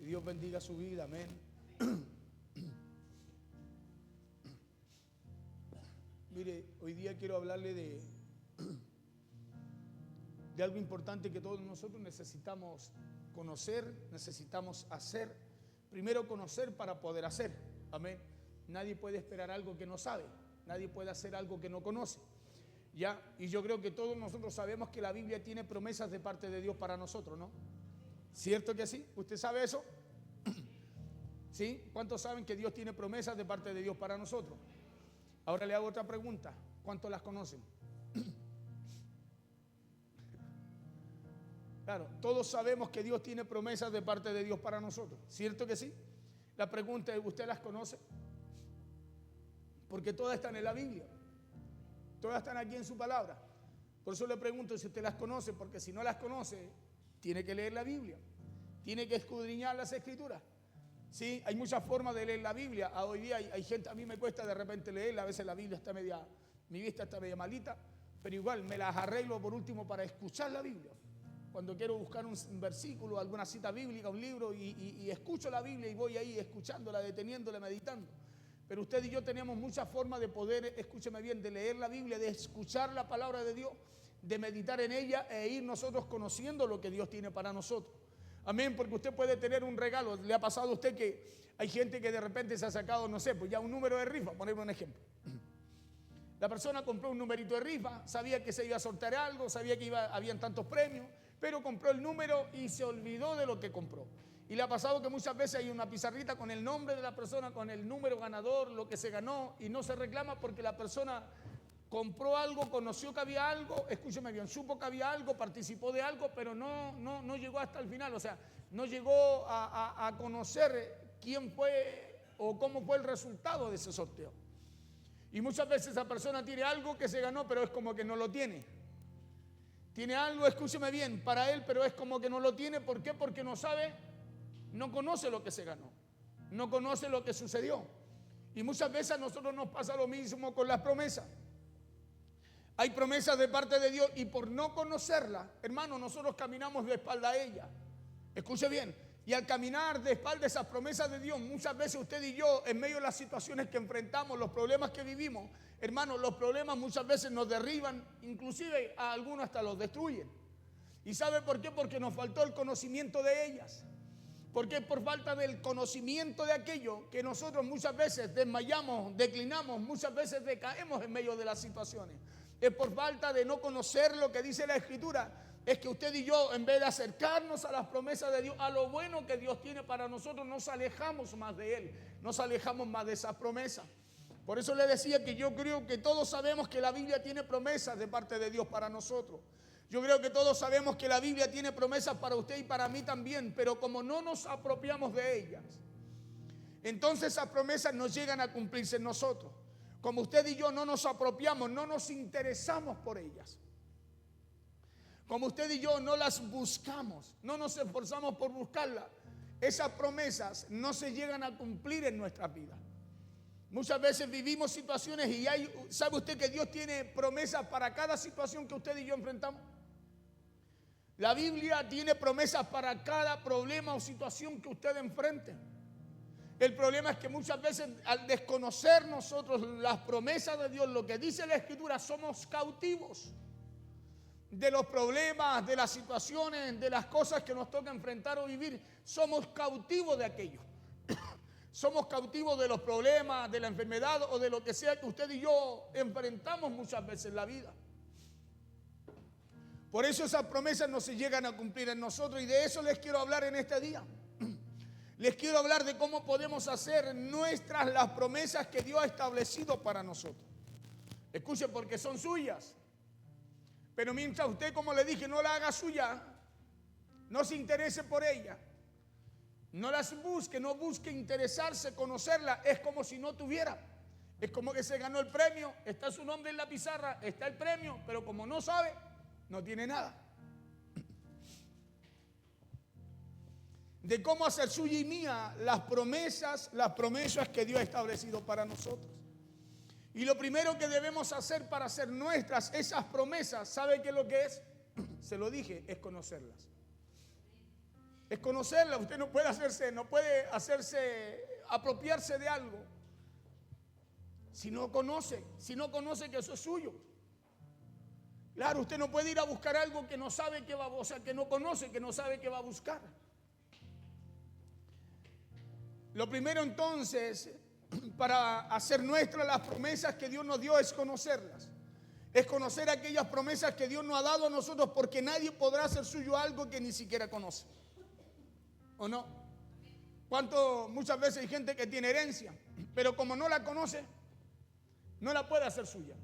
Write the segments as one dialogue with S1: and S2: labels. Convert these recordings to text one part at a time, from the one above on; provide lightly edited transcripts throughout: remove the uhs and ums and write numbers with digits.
S1: Dios bendiga su vida, amén. Mire, hoy día quiero hablarle de algo importante que todos nosotros necesitamos conocer, necesitamos hacer. Primero conocer para poder hacer, amén. Nadie puede esperar algo que no sabe, nadie puede hacer algo que no conoce. ¿Ya? Y yo creo que todos nosotros sabemos que la Biblia tiene promesas de parte de Dios para nosotros, ¿no? ¿Cierto que sí? ¿Usted sabe eso? ¿Sí? ¿Cuántos saben que Dios tiene promesas de parte de Dios para nosotros? Ahora le hago otra pregunta. ¿Cuántos las conocen? Claro, todos sabemos que Dios tiene promesas de parte de Dios para nosotros. ¿Cierto que sí? La pregunta es, ¿usted las conoce? Porque todas están en la Biblia. Todas están aquí en su palabra. Por eso le pregunto si usted las conoce, porque si no las conoce, tiene que leer la Biblia. Tiene que escudriñar las Escrituras. Sí, hay muchas formas de leer la Biblia. Hoy día hay gente, a mí me cuesta de repente leerla. A veces la Biblia está mi vista está media malita, pero igual me las arreglo por último para escuchar la Biblia. Cuando quiero buscar un versículo, alguna cita bíblica, un libro, y escucho la Biblia y voy ahí escuchándola, deteniéndola, meditando. Pero usted y yo tenemos muchas formas de poder, escúcheme bien, de leer la Biblia, de escuchar la palabra de Dios, de meditar en ella e ir nosotros conociendo lo que Dios tiene para nosotros. Amén, porque usted puede tener un regalo. ¿Le ha pasado a usted que hay gente que de repente se ha sacado, no sé, pues ya un número de rifa? Ponerme un ejemplo. La persona compró un numerito de rifa, sabía que se iba a sortear algo, sabía que habían tantos premios, pero compró el número y se olvidó de lo que compró. Y le ha pasado que muchas veces hay una pizarrita con el nombre de la persona, con el número ganador, lo que se ganó, y no se reclama porque la persona compró algo, conoció que había algo, escúcheme bien, supo que había algo, participó de algo, pero no llegó hasta el final. O sea, no llegó a conocer quién fue o cómo fue el resultado de ese sorteo. Y muchas veces esa persona tiene algo que se ganó, pero es como que no lo tiene. Tiene algo, escúcheme bien, para él, pero es como que no lo tiene. ¿Por qué? Porque no sabe, no conoce lo que se ganó, no conoce lo que sucedió. Y muchas veces a nosotros nos pasa lo mismo con las promesas. Hay promesas de parte de Dios y por no conocerlas, hermano, nosotros caminamos de espalda a ella. Escuche bien, y al caminar de espalda a esas promesas de Dios, muchas veces usted y yo, en medio de las situaciones que enfrentamos, los problemas que vivimos, hermano, los problemas muchas veces nos derriban, inclusive a algunos hasta los destruyen. ¿Y sabe por qué? Porque nos faltó el conocimiento de ellas. Porque por falta del conocimiento de aquello que nosotros muchas veces desmayamos, declinamos, muchas veces decaemos en medio de las situaciones. Es por falta de no conocer lo que dice la Escritura. Es que usted y yo, en vez de acercarnos a las promesas de Dios, a lo bueno que Dios tiene para nosotros, nos alejamos más de Él, nos alejamos más de esas promesas. Por eso le decía que yo creo que todos sabemos que la Biblia tiene promesas de parte de Dios para nosotros. Yo creo que todos sabemos que la Biblia tiene promesas para usted y para mí también, pero como no nos apropiamos de ellas, entonces esas promesas no llegan a cumplirse en nosotros. Como usted y yo no nos apropiamos, no nos interesamos por ellas. Como usted y yo no las buscamos, no nos esforzamos por buscarlas, esas promesas no se llegan a cumplir en nuestra vida. Muchas veces vivimos situaciones y ¿sabe usted que Dios tiene promesas para cada situación que usted y yo enfrentamos? La Biblia tiene promesas para cada problema o situación que usted enfrente. El problema es que muchas veces al desconocer nosotros las promesas de Dios, lo que dice la Escritura, somos cautivos de los problemas, de las situaciones, de las cosas que nos toca enfrentar o vivir. Somos cautivos de aquello. Somos cautivos de los problemas, de la enfermedad o de lo que sea que usted y yo enfrentamos muchas veces en la vida. Por eso esas promesas no se llegan a cumplir en nosotros y de eso les quiero hablar en este día. Les quiero hablar de cómo podemos hacer nuestras las promesas que Dios ha establecido para nosotros. Escuche, porque son suyas. Pero mientras usted, como le dije, no la haga suya, no se interese por ella, no las busque, no busque interesarse, conocerla, es como si no tuviera. Es como que se ganó el premio, está su nombre en la pizarra, está el premio, pero como no sabe, no tiene nada. De cómo hacer suya y mía las promesas que Dios ha establecido para nosotros. Y lo primero que debemos hacer para hacer nuestras esas promesas, ¿sabe qué es lo que es? Se lo dije, es conocerlas. Es conocerla. Usted no puede apropiarse de algo si no conoce que eso es suyo. Claro, usted no puede ir a buscar algo que no sabe que va, o sea, que no conoce, que no sabe que va a buscar. Lo primero entonces, para hacer nuestras las promesas que Dios nos dio, es conocerlas. Es conocer aquellas promesas que Dios nos ha dado a nosotros, porque nadie podrá hacer suyo algo que ni siquiera conoce. ¿O no? Muchas veces hay gente que tiene herencia, pero como no la conoce, no la puede hacer suya.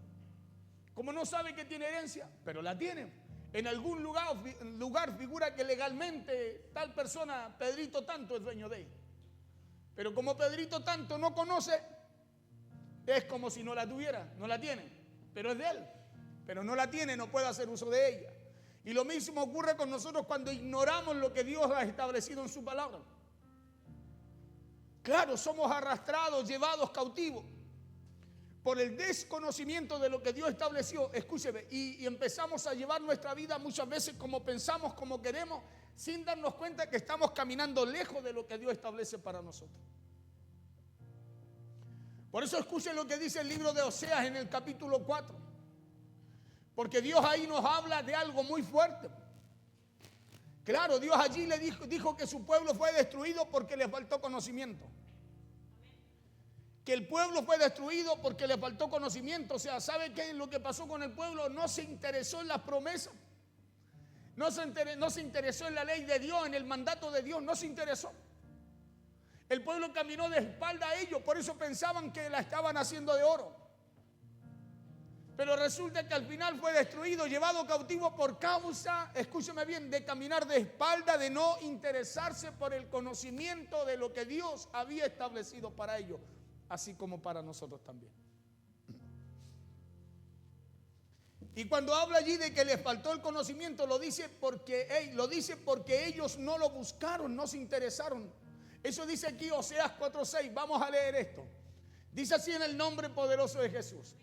S1: Como no sabe que tiene herencia, pero la tiene. En algún lugar figura que legalmente tal persona, Pedrito tanto, es dueño de ella. Pero como Pedrito tanto no conoce, es como si no la tuviera. No la tiene, pero es de él. Pero no la tiene, no puede hacer uso de ella. Y lo mismo ocurre con nosotros cuando ignoramos lo que Dios ha establecido en su palabra. Claro, somos arrastrados, llevados cautivos por el desconocimiento de lo que Dios estableció. Escúcheme, y empezamos a llevar nuestra vida muchas veces como pensamos, como queremos, sin darnos cuenta que estamos caminando lejos de lo que Dios establece para nosotros. Por eso escuchen lo que dice el libro de Oseas en el capítulo 4. Porque Dios ahí nos habla de algo muy fuerte. Claro, Dios allí le dijo que su pueblo fue destruido porque le faltó conocimiento. Que el pueblo fue destruido porque le faltó conocimiento. O sea, ¿sabe qué es lo que pasó con el pueblo? No se interesó en las promesas. No se interesó en la ley de Dios, en el mandato de Dios. No se interesó. El pueblo caminó de espalda a ellos. Por eso pensaban que la estaban haciendo de oro. Pero resulta que al final fue destruido, llevado cautivo por causa, escúcheme bien, de caminar de espalda, de no interesarse por el conocimiento de lo que Dios había establecido para ellos, así como para nosotros también. Y cuando habla allí de que les faltó el conocimiento, lo dice porque ellos no lo buscaron, no se interesaron. Eso dice aquí Oseas 4:6. Vamos a leer esto. Dice así en el nombre poderoso de Jesús.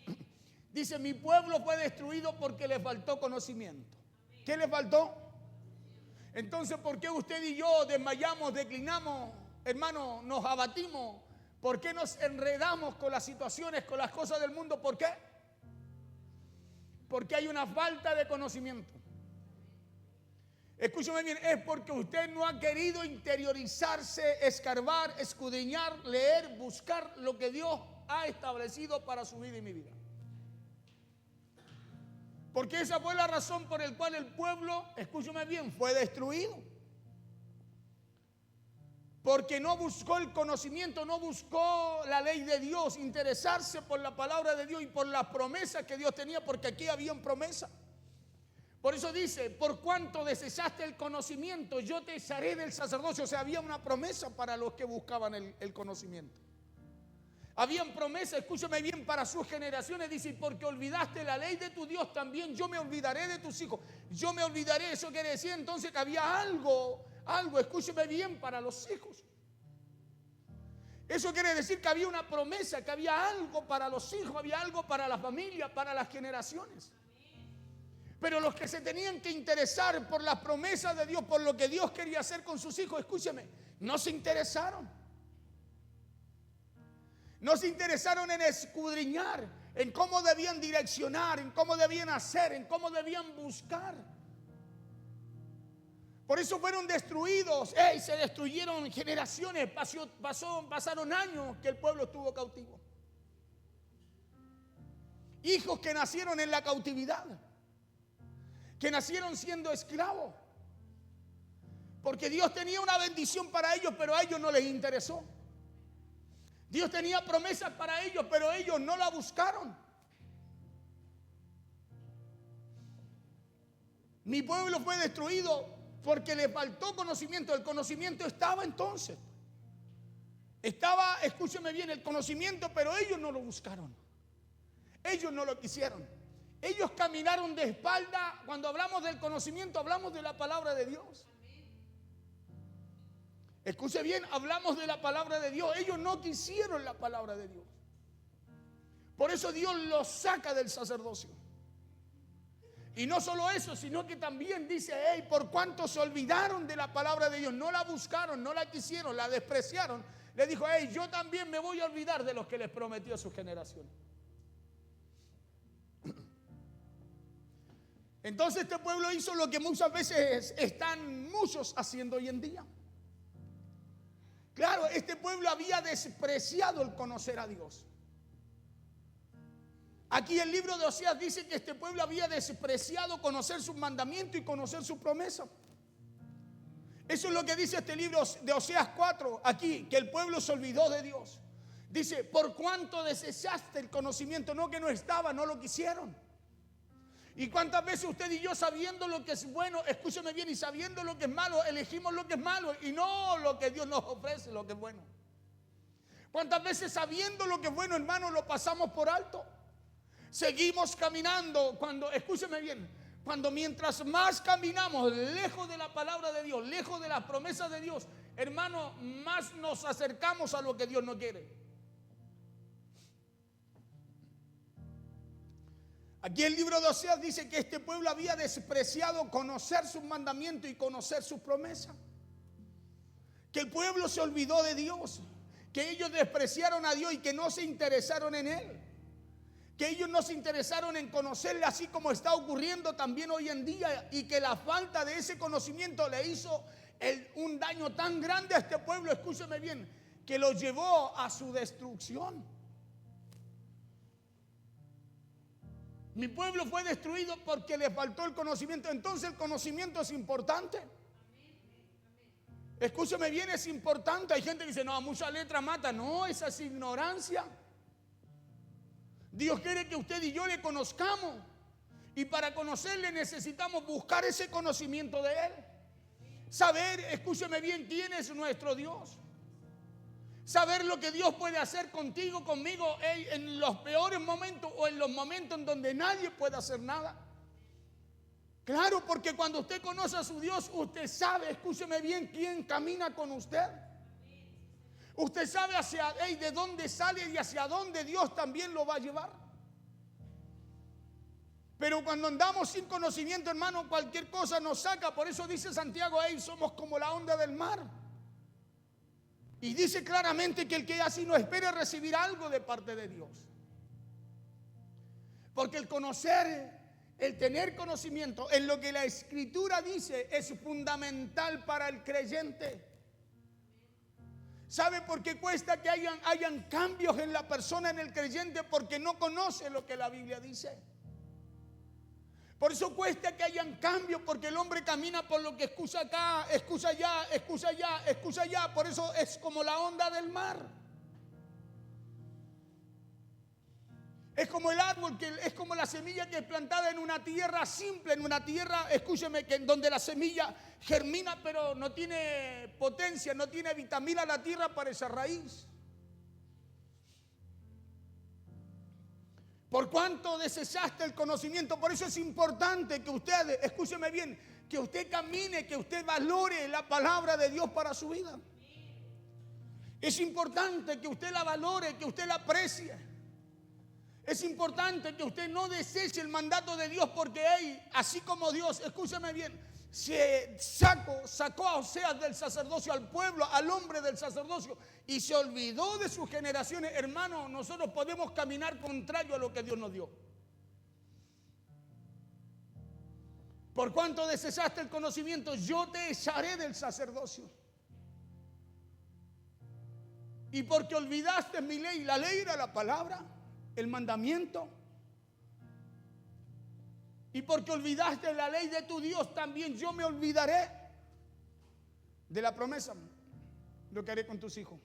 S1: Dice, mi pueblo fue destruido porque le faltó conocimiento. ¿Qué le faltó? Entonces, ¿por qué usted y yo desmayamos, declinamos, hermano, nos abatimos? ¿Por qué nos enredamos con las situaciones, con las cosas del mundo? ¿Por qué? Porque hay una falta de conocimiento. Escúcheme bien, es porque usted no ha querido interiorizarse, escarbar, escudriñar, leer, buscar lo que Dios ha establecido para su vida y mi vida. Porque esa fue la razón por la cual el pueblo, escúchame bien, fue destruido. Porque no buscó el conocimiento, no buscó la ley de Dios, interesarse por la palabra de Dios y por las promesas que Dios tenía, porque aquí habían promesas. Por eso dice, por cuanto desechaste el conocimiento, yo te echaré del sacerdocio. O sea, había una promesa para los que buscaban el conocimiento. Habían promesas, escúchame bien, para sus generaciones. Dice, porque olvidaste la ley de tu Dios, también yo me olvidaré de tus hijos. Yo me olvidaré, eso quiere decir entonces que había algo, escúcheme bien, para los hijos. Eso quiere decir que había una promesa, que había algo para los hijos, había algo para la familia, para las generaciones. Pero los que se tenían que interesar por las promesas de Dios, por lo que Dios quería hacer con sus hijos, escúcheme, no se interesaron. No se interesaron en escudriñar, en cómo debían direccionar, en cómo debían hacer, en cómo debían buscar. Por eso fueron destruidos, se destruyeron generaciones, pasaron años que el pueblo estuvo cautivo. Hijos que nacieron en la cautividad, que nacieron siendo esclavos. Porque Dios tenía una bendición para ellos, pero a ellos no les interesó. Dios tenía promesas para ellos, pero ellos no la buscaron. Mi pueblo fue destruido porque le faltó conocimiento. El conocimiento estaba entonces. Escúcheme bien, el conocimiento, pero ellos no lo buscaron. Ellos no lo quisieron. Ellos caminaron de espalda. Cuando hablamos del conocimiento, hablamos de la palabra de Dios. Escuche bien, hablamos de la palabra de Dios. Ellos no quisieron la palabra de Dios. Por eso Dios los saca del sacerdocio. Y no solo eso, sino que también dice, hey, por cuanto se olvidaron de la palabra de Dios, no la buscaron, no la quisieron, la despreciaron, le dijo, hey, yo también me voy a olvidar de los que les prometió a sus generaciones. Entonces este pueblo hizo lo que muchas veces están muchos haciendo hoy en día. Claro, este pueblo había despreciado el conocer a Dios. Aquí el libro de Oseas dice que este pueblo había despreciado conocer sus mandamientos y conocer sus promesas. Eso es lo que dice este libro de Oseas 4, aquí, que el pueblo se olvidó de Dios. Dice, por cuanto desechaste el conocimiento, no que no estaba, no lo quisieron. ¿Y cuántas veces usted y yo, sabiendo lo que es bueno, escúcheme bien, y sabiendo lo que es malo, elegimos lo que es malo y no lo que Dios nos ofrece, lo que es bueno? ¿Cuántas veces sabiendo lo que es bueno, hermano, lo pasamos por alto? Seguimos caminando cuando, escúcheme bien, cuando mientras más caminamos lejos de la palabra de Dios, lejos de las promesas de Dios, hermano, más nos acercamos a lo que Dios no quiere. Aquí el libro de Oseas dice que este pueblo había despreciado conocer sus mandamientos y conocer sus promesas. Que el pueblo se olvidó de Dios, que ellos despreciaron a Dios y que no se interesaron en Él. Que ellos no se interesaron en conocerle, así como está ocurriendo también hoy en día, y que la falta de ese conocimiento le hizo un daño tan grande a este pueblo, escúcheme bien, que lo llevó a su destrucción. Mi pueblo fue destruido porque le faltó el conocimiento. Entonces el conocimiento es importante. Escúcheme bien, es importante. Hay gente que dice, no, mucha letra mata. No, esa es ignorancia. Dios quiere que usted y yo le conozcamos. Y para conocerle necesitamos buscar ese conocimiento de Él. Saber, escúcheme bien, quién es nuestro Dios. Saber lo que Dios puede hacer contigo, conmigo, en los peores momentos o en los momentos en donde nadie puede hacer nada. Claro, porque cuando usted conoce a su Dios, usted sabe, escúcheme bien, quién camina con usted. Usted sabe de dónde sale y hacia dónde Dios también lo va a llevar. Pero cuando andamos sin conocimiento, hermano, cualquier cosa nos saca. Por eso dice Santiago, somos como la onda del mar. Y dice claramente que el que así no espera recibir algo de parte de Dios. Porque el conocer, el tener conocimiento en lo que la Escritura dice es fundamental para el creyente. ¿Sabe por qué cuesta que hayan cambios en la persona, en el creyente? Porque no conoce lo que la Biblia dice. Por eso cuesta que hayan cambios, porque el hombre camina por lo que escucha acá, escucha allá, escucha allá, escucha allá. Por eso es como la onda del mar. Es como el árbol, es como la semilla que es plantada en una tierra simple, en una tierra, escúcheme, que donde la semilla germina, pero no tiene potencia, no tiene vitamina la tierra para esa raíz. Por cuanto desechaste el conocimiento, por eso es importante que usted, escúcheme bien, que usted camine, que usted valore la palabra de Dios para su vida. Es importante que usted la valore, que usted la aprecie. Es importante que usted no deseche el mandato de Dios, porque así como Dios, escúcheme bien, sacó a Oseas del sacerdocio, al pueblo, al hombre del sacerdocio, y se olvidó de sus generaciones. Hermano, nosotros podemos caminar contrario a lo que Dios nos dio. Por cuanto desechaste el conocimiento, yo te echaré del sacerdocio. Y porque olvidaste mi ley, la ley era la palabra, el mandamiento. Y porque olvidaste la ley de tu Dios, también yo me olvidaré de la promesa, lo que haré con tus hijos.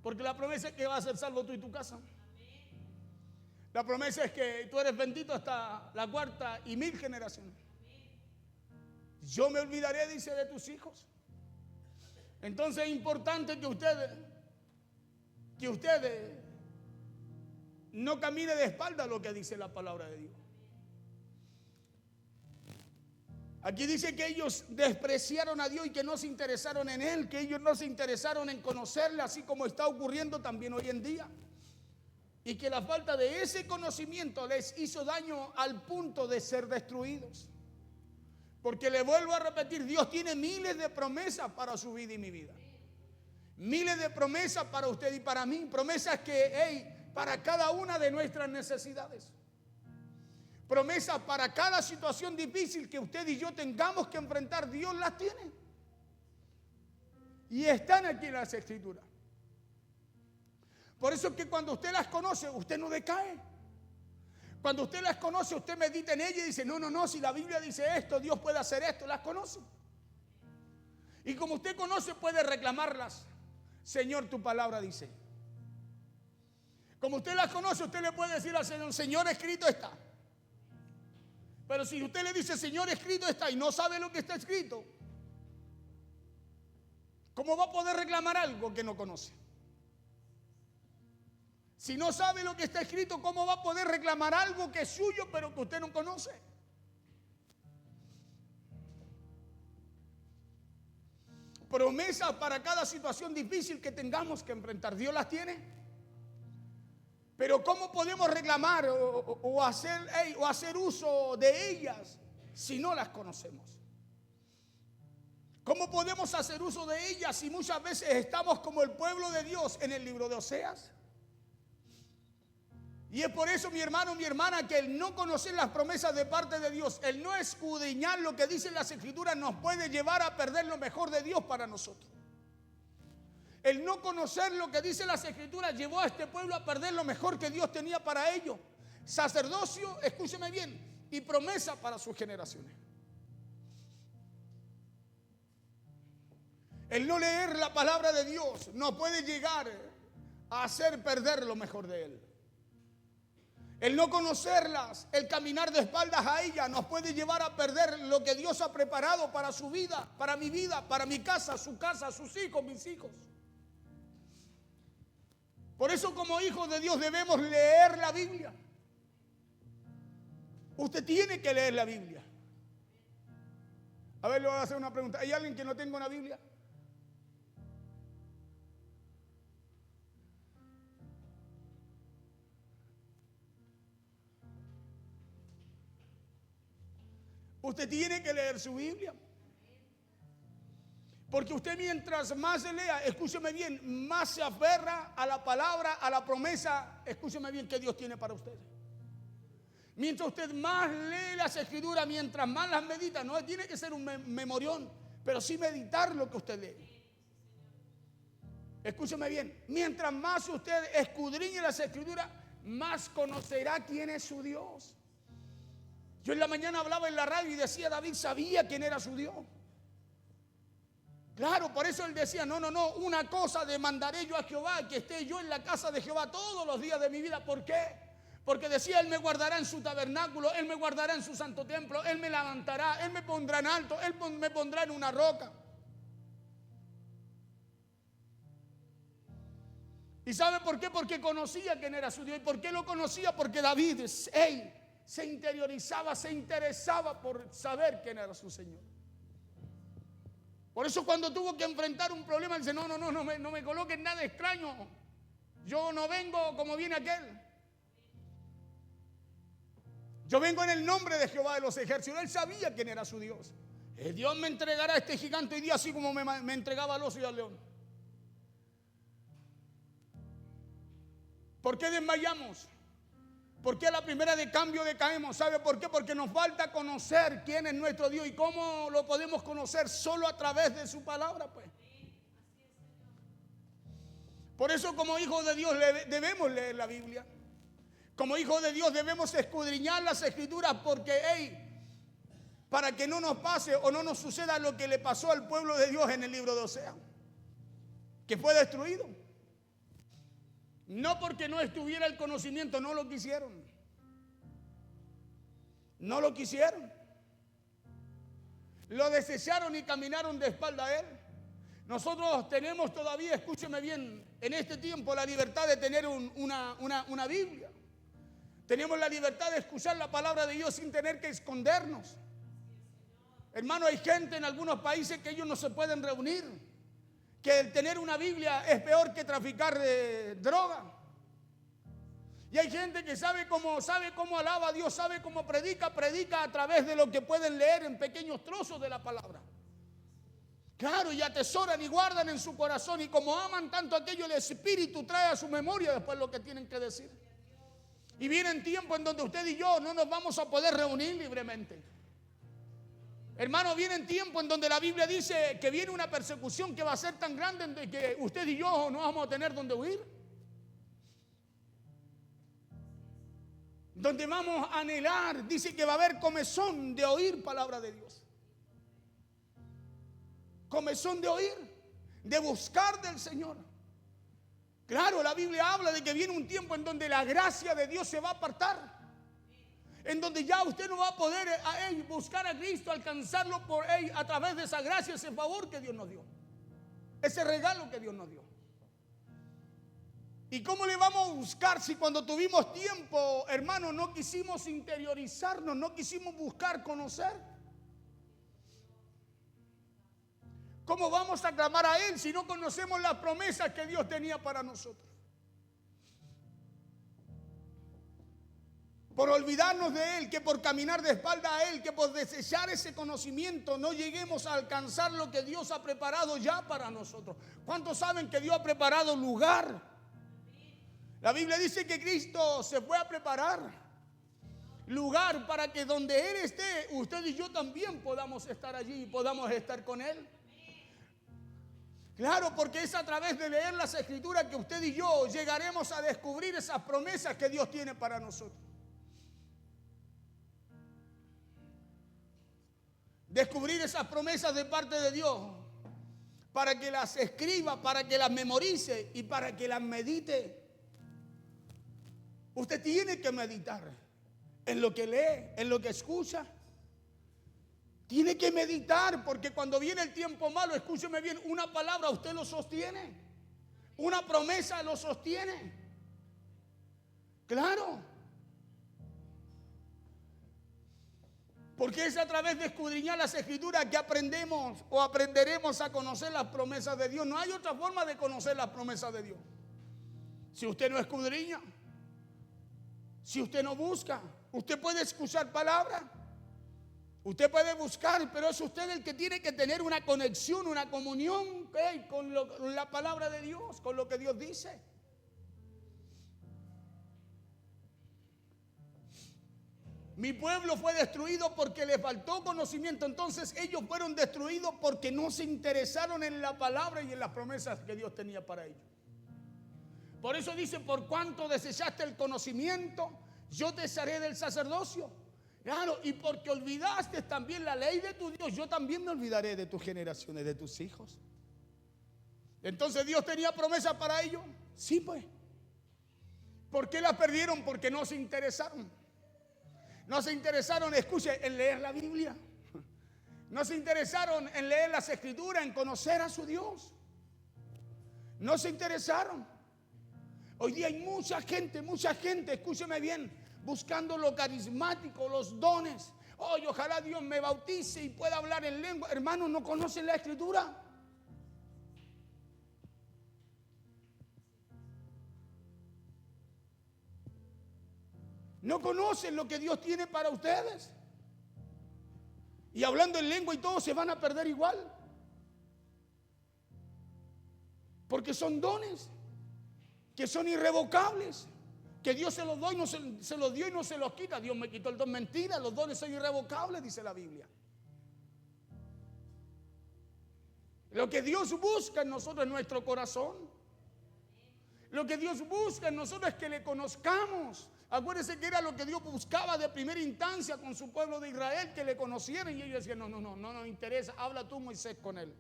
S1: Porque la promesa es que vas a ser salvo tú y tu casa. La promesa es que tú eres bendito hasta la 4ª y 1000 generaciones. Yo me olvidaré, dice, de tus hijos. Entonces es importante que ustedes no camine de espalda a lo que dice la palabra de Dios. Aquí dice que ellos despreciaron a Dios y que no se interesaron en Él, que ellos no se interesaron en conocerle, así como está ocurriendo también hoy en día. Y que la falta de ese conocimiento les hizo daño al punto de ser destruidos. Porque le vuelvo a repetir, Dios tiene miles de promesas para su vida y mi vida. Miles de promesas para usted y para mí. Promesas que, para cada una de nuestras necesidades. Promesas para cada situación difícil que usted y yo tengamos que enfrentar. Dios las tiene. Y están aquí en las Escrituras. Por eso es que cuando usted las conoce, usted no decae. Cuando usted las conoce, usted medita en ellas y dice, no, si la Biblia dice esto, Dios puede hacer esto, las conoce. Y como usted conoce, puede reclamarlas. Señor, tu palabra dice. Como usted las conoce, usted le puede decir al Señor, Señor, escrito está. Pero si usted le dice, Señor, escrito está, y no sabe lo que está escrito, ¿cómo va a poder reclamar algo que no conoce? Si no sabe lo que está escrito, ¿cómo va a poder reclamar algo que es suyo pero que usted no conoce? Promesas para cada situación difícil que tengamos que enfrentar. Dios las tiene. Pero ¿cómo podemos reclamar o hacer uso de ellas si no las conocemos? ¿Cómo podemos hacer uso de ellas si muchas veces estamos como el pueblo de Dios en el libro de Oseas? Y es por eso, mi hermano, mi hermana, que el no conocer las promesas de parte de Dios, el no escudriñar lo que dicen las Escrituras, nos puede llevar a perder lo mejor de Dios para nosotros. El no conocer lo que dicen las Escrituras llevó a este pueblo a perder lo mejor que Dios tenía para ellos. Sacerdocio, escúcheme bien, y promesa para sus generaciones. El no leer la palabra de Dios nos puede llegar a hacer perder lo mejor de Él. El no conocerlas, el caminar de espaldas a ellas nos puede llevar a perder lo que Dios ha preparado para su vida, para mi casa, sus hijos, mis hijos. Por eso como hijos de Dios debemos leer la Biblia. Usted tiene que leer la Biblia. A ver, le voy a hacer una pregunta. ¿Hay alguien que no tenga una Biblia? Usted tiene que leer su Biblia. Porque usted mientras más se lea, escúcheme bien, más se aferra a la palabra, a la promesa, escúcheme bien, que Dios tiene para usted. Mientras usted más lee las Escrituras, mientras más las medita, no tiene que ser un memorión, pero sí meditar lo que usted lee. Escúcheme bien, mientras más usted escudriñe las Escrituras, más conocerá quién es su Dios. Yo en la mañana hablaba en la radio y decía, David sabía quién era su Dios. Claro, por eso él decía, no, una cosa demandaré yo a Jehová, que esté yo en la casa de Jehová todos los días de mi vida. ¿Por qué? Porque decía, Él me guardará en su tabernáculo, Él me guardará en su santo templo, Él me levantará, Él me pondrá en alto, Él me pondrá en una roca. ¿Y sabe por qué? Porque conocía quién era su Dios. ¿Y por qué lo conocía? Porque David, se interiorizaba, se interesaba por saber quién era su Señor. Por eso cuando tuvo que enfrentar un problema, dice, no me coloquen nada extraño. Yo no vengo como viene aquel. Yo vengo en el nombre de Jehová de los ejércitos. Él sabía quién era su Dios. Dios me entregará a este gigante hoy día así como me entregaba al oso y al león. ¿Por qué desmayamos? ¿Por qué a la primera de cambio decaemos? ¿Sabe por qué? Porque nos falta conocer quién es nuestro Dios. ¿Y cómo lo podemos conocer? Solo a través de su palabra, pues. Por eso como hijos de Dios debemos leer la Biblia. Como hijos de Dios debemos escudriñar las Escrituras porque, para que no nos pase o no nos suceda lo que le pasó al pueblo de Dios en el libro de Oseas, que fue destruido. No porque no estuviera el conocimiento, no lo quisieron. No lo quisieron. Lo desecharon y caminaron de espalda a Él. Nosotros tenemos todavía, escúcheme bien, en este tiempo la libertad de tener una Biblia. Tenemos la libertad de escuchar la palabra de Dios sin tener que escondernos. Hermano, hay gente en algunos países que ellos no se pueden reunir. Que el tener una Biblia es peor que traficar droga. Y hay gente que sabe cómo alaba a Dios, sabe cómo predica a través de lo que pueden leer en pequeños trozos de la palabra. Claro, y atesoran y guardan en su corazón, y como aman tanto aquello, el Espíritu trae a su memoria después lo que tienen que decir. Y vienen tiempos en donde usted y yo no nos vamos a poder reunir libremente. Hermano, vienen tiempos en donde la Biblia dice que viene una persecución que va a ser tan grande que usted y yo no vamos a tener donde huir. Donde vamos a anhelar, dice que va a haber comezón de oír palabra de Dios. Comezón de oír, de buscar del Señor. Claro, la Biblia habla de que viene un tiempo en donde la gracia de Dios se va a apartar. En donde ya usted no va a poder buscar a Cristo, alcanzarlo por él a través de esa gracia, ese favor que Dios nos dio. Ese regalo que Dios nos dio. ¿Y cómo le vamos a buscar si cuando tuvimos tiempo, hermano, no quisimos interiorizarnos, no quisimos buscar conocer? ¿Cómo vamos a clamar a Él si no conocemos las promesas que Dios tenía para nosotros? Por olvidarnos de Él, que por caminar de espalda a Él, que por desechar ese conocimiento no lleguemos a alcanzar lo que Dios ha preparado ya para nosotros. ¿Cuántos saben que Dios ha preparado lugar? La Biblia dice que Cristo se fue a preparar lugar para que donde Él esté, usted y yo también podamos estar allí y podamos estar con Él. Claro, porque es a través de leer las Escrituras que usted y yo llegaremos a descubrir esas promesas que Dios tiene para nosotros. Descubrir esas promesas de parte de Dios para que las escriba, para que las memorice y para que las medite. Usted tiene que meditar en lo que lee, en lo que escucha. Tiene que meditar, porque cuando viene el tiempo malo, escúcheme bien, una palabra usted lo sostiene. Una promesa lo sostiene. Claro. Porque es a través de escudriñar las Escrituras que aprendemos o aprenderemos a conocer las promesas de Dios. No hay otra forma de conocer las promesas de Dios. Si usted no escudriña, si usted no busca, usted puede escuchar palabras. Usted puede buscar, pero es usted el que tiene que tener una conexión, una comunión con la palabra de Dios, con lo que Dios dice. Mi pueblo fue destruido porque le faltó conocimiento. Entonces ellos fueron destruidos porque no se interesaron en la palabra y en las promesas que Dios tenía para ellos. Por eso dice, por cuanto desechaste el conocimiento, yo te desharé del sacerdocio. Claro, y porque olvidaste también la ley de tu Dios, yo también me olvidaré de tus generaciones, de tus hijos. Entonces Dios tenía promesa para ellos. Sí, pues. ¿Por qué la perdieron? Porque no se interesaron. No se interesaron, escuche, en leer la Biblia. No se interesaron en leer las Escrituras, en conocer a su Dios. No se interesaron. Hoy día hay mucha gente, escúcheme bien, buscando lo carismático, los dones. Oye, ojalá Dios me bautice y pueda hablar en lengua. Hermanos, ¿no conocen la Escritura? ¿No conocen lo que Dios tiene para ustedes? Y hablando en lengua y todos se van a perder igual. Porque son dones que son irrevocables. Que Dios se los dio y no se los quita. Dios me quitó el don. Mentira, los dones son irrevocables, dice la Biblia. Lo que Dios busca en nosotros es nuestro corazón. Lo que Dios busca en nosotros es que le conozcamos. Acuérdense que era lo que Dios buscaba de primera instancia con su pueblo de Israel, que le conocieran. Y ellos decían, no nos interesa, habla tú, Moisés, con él.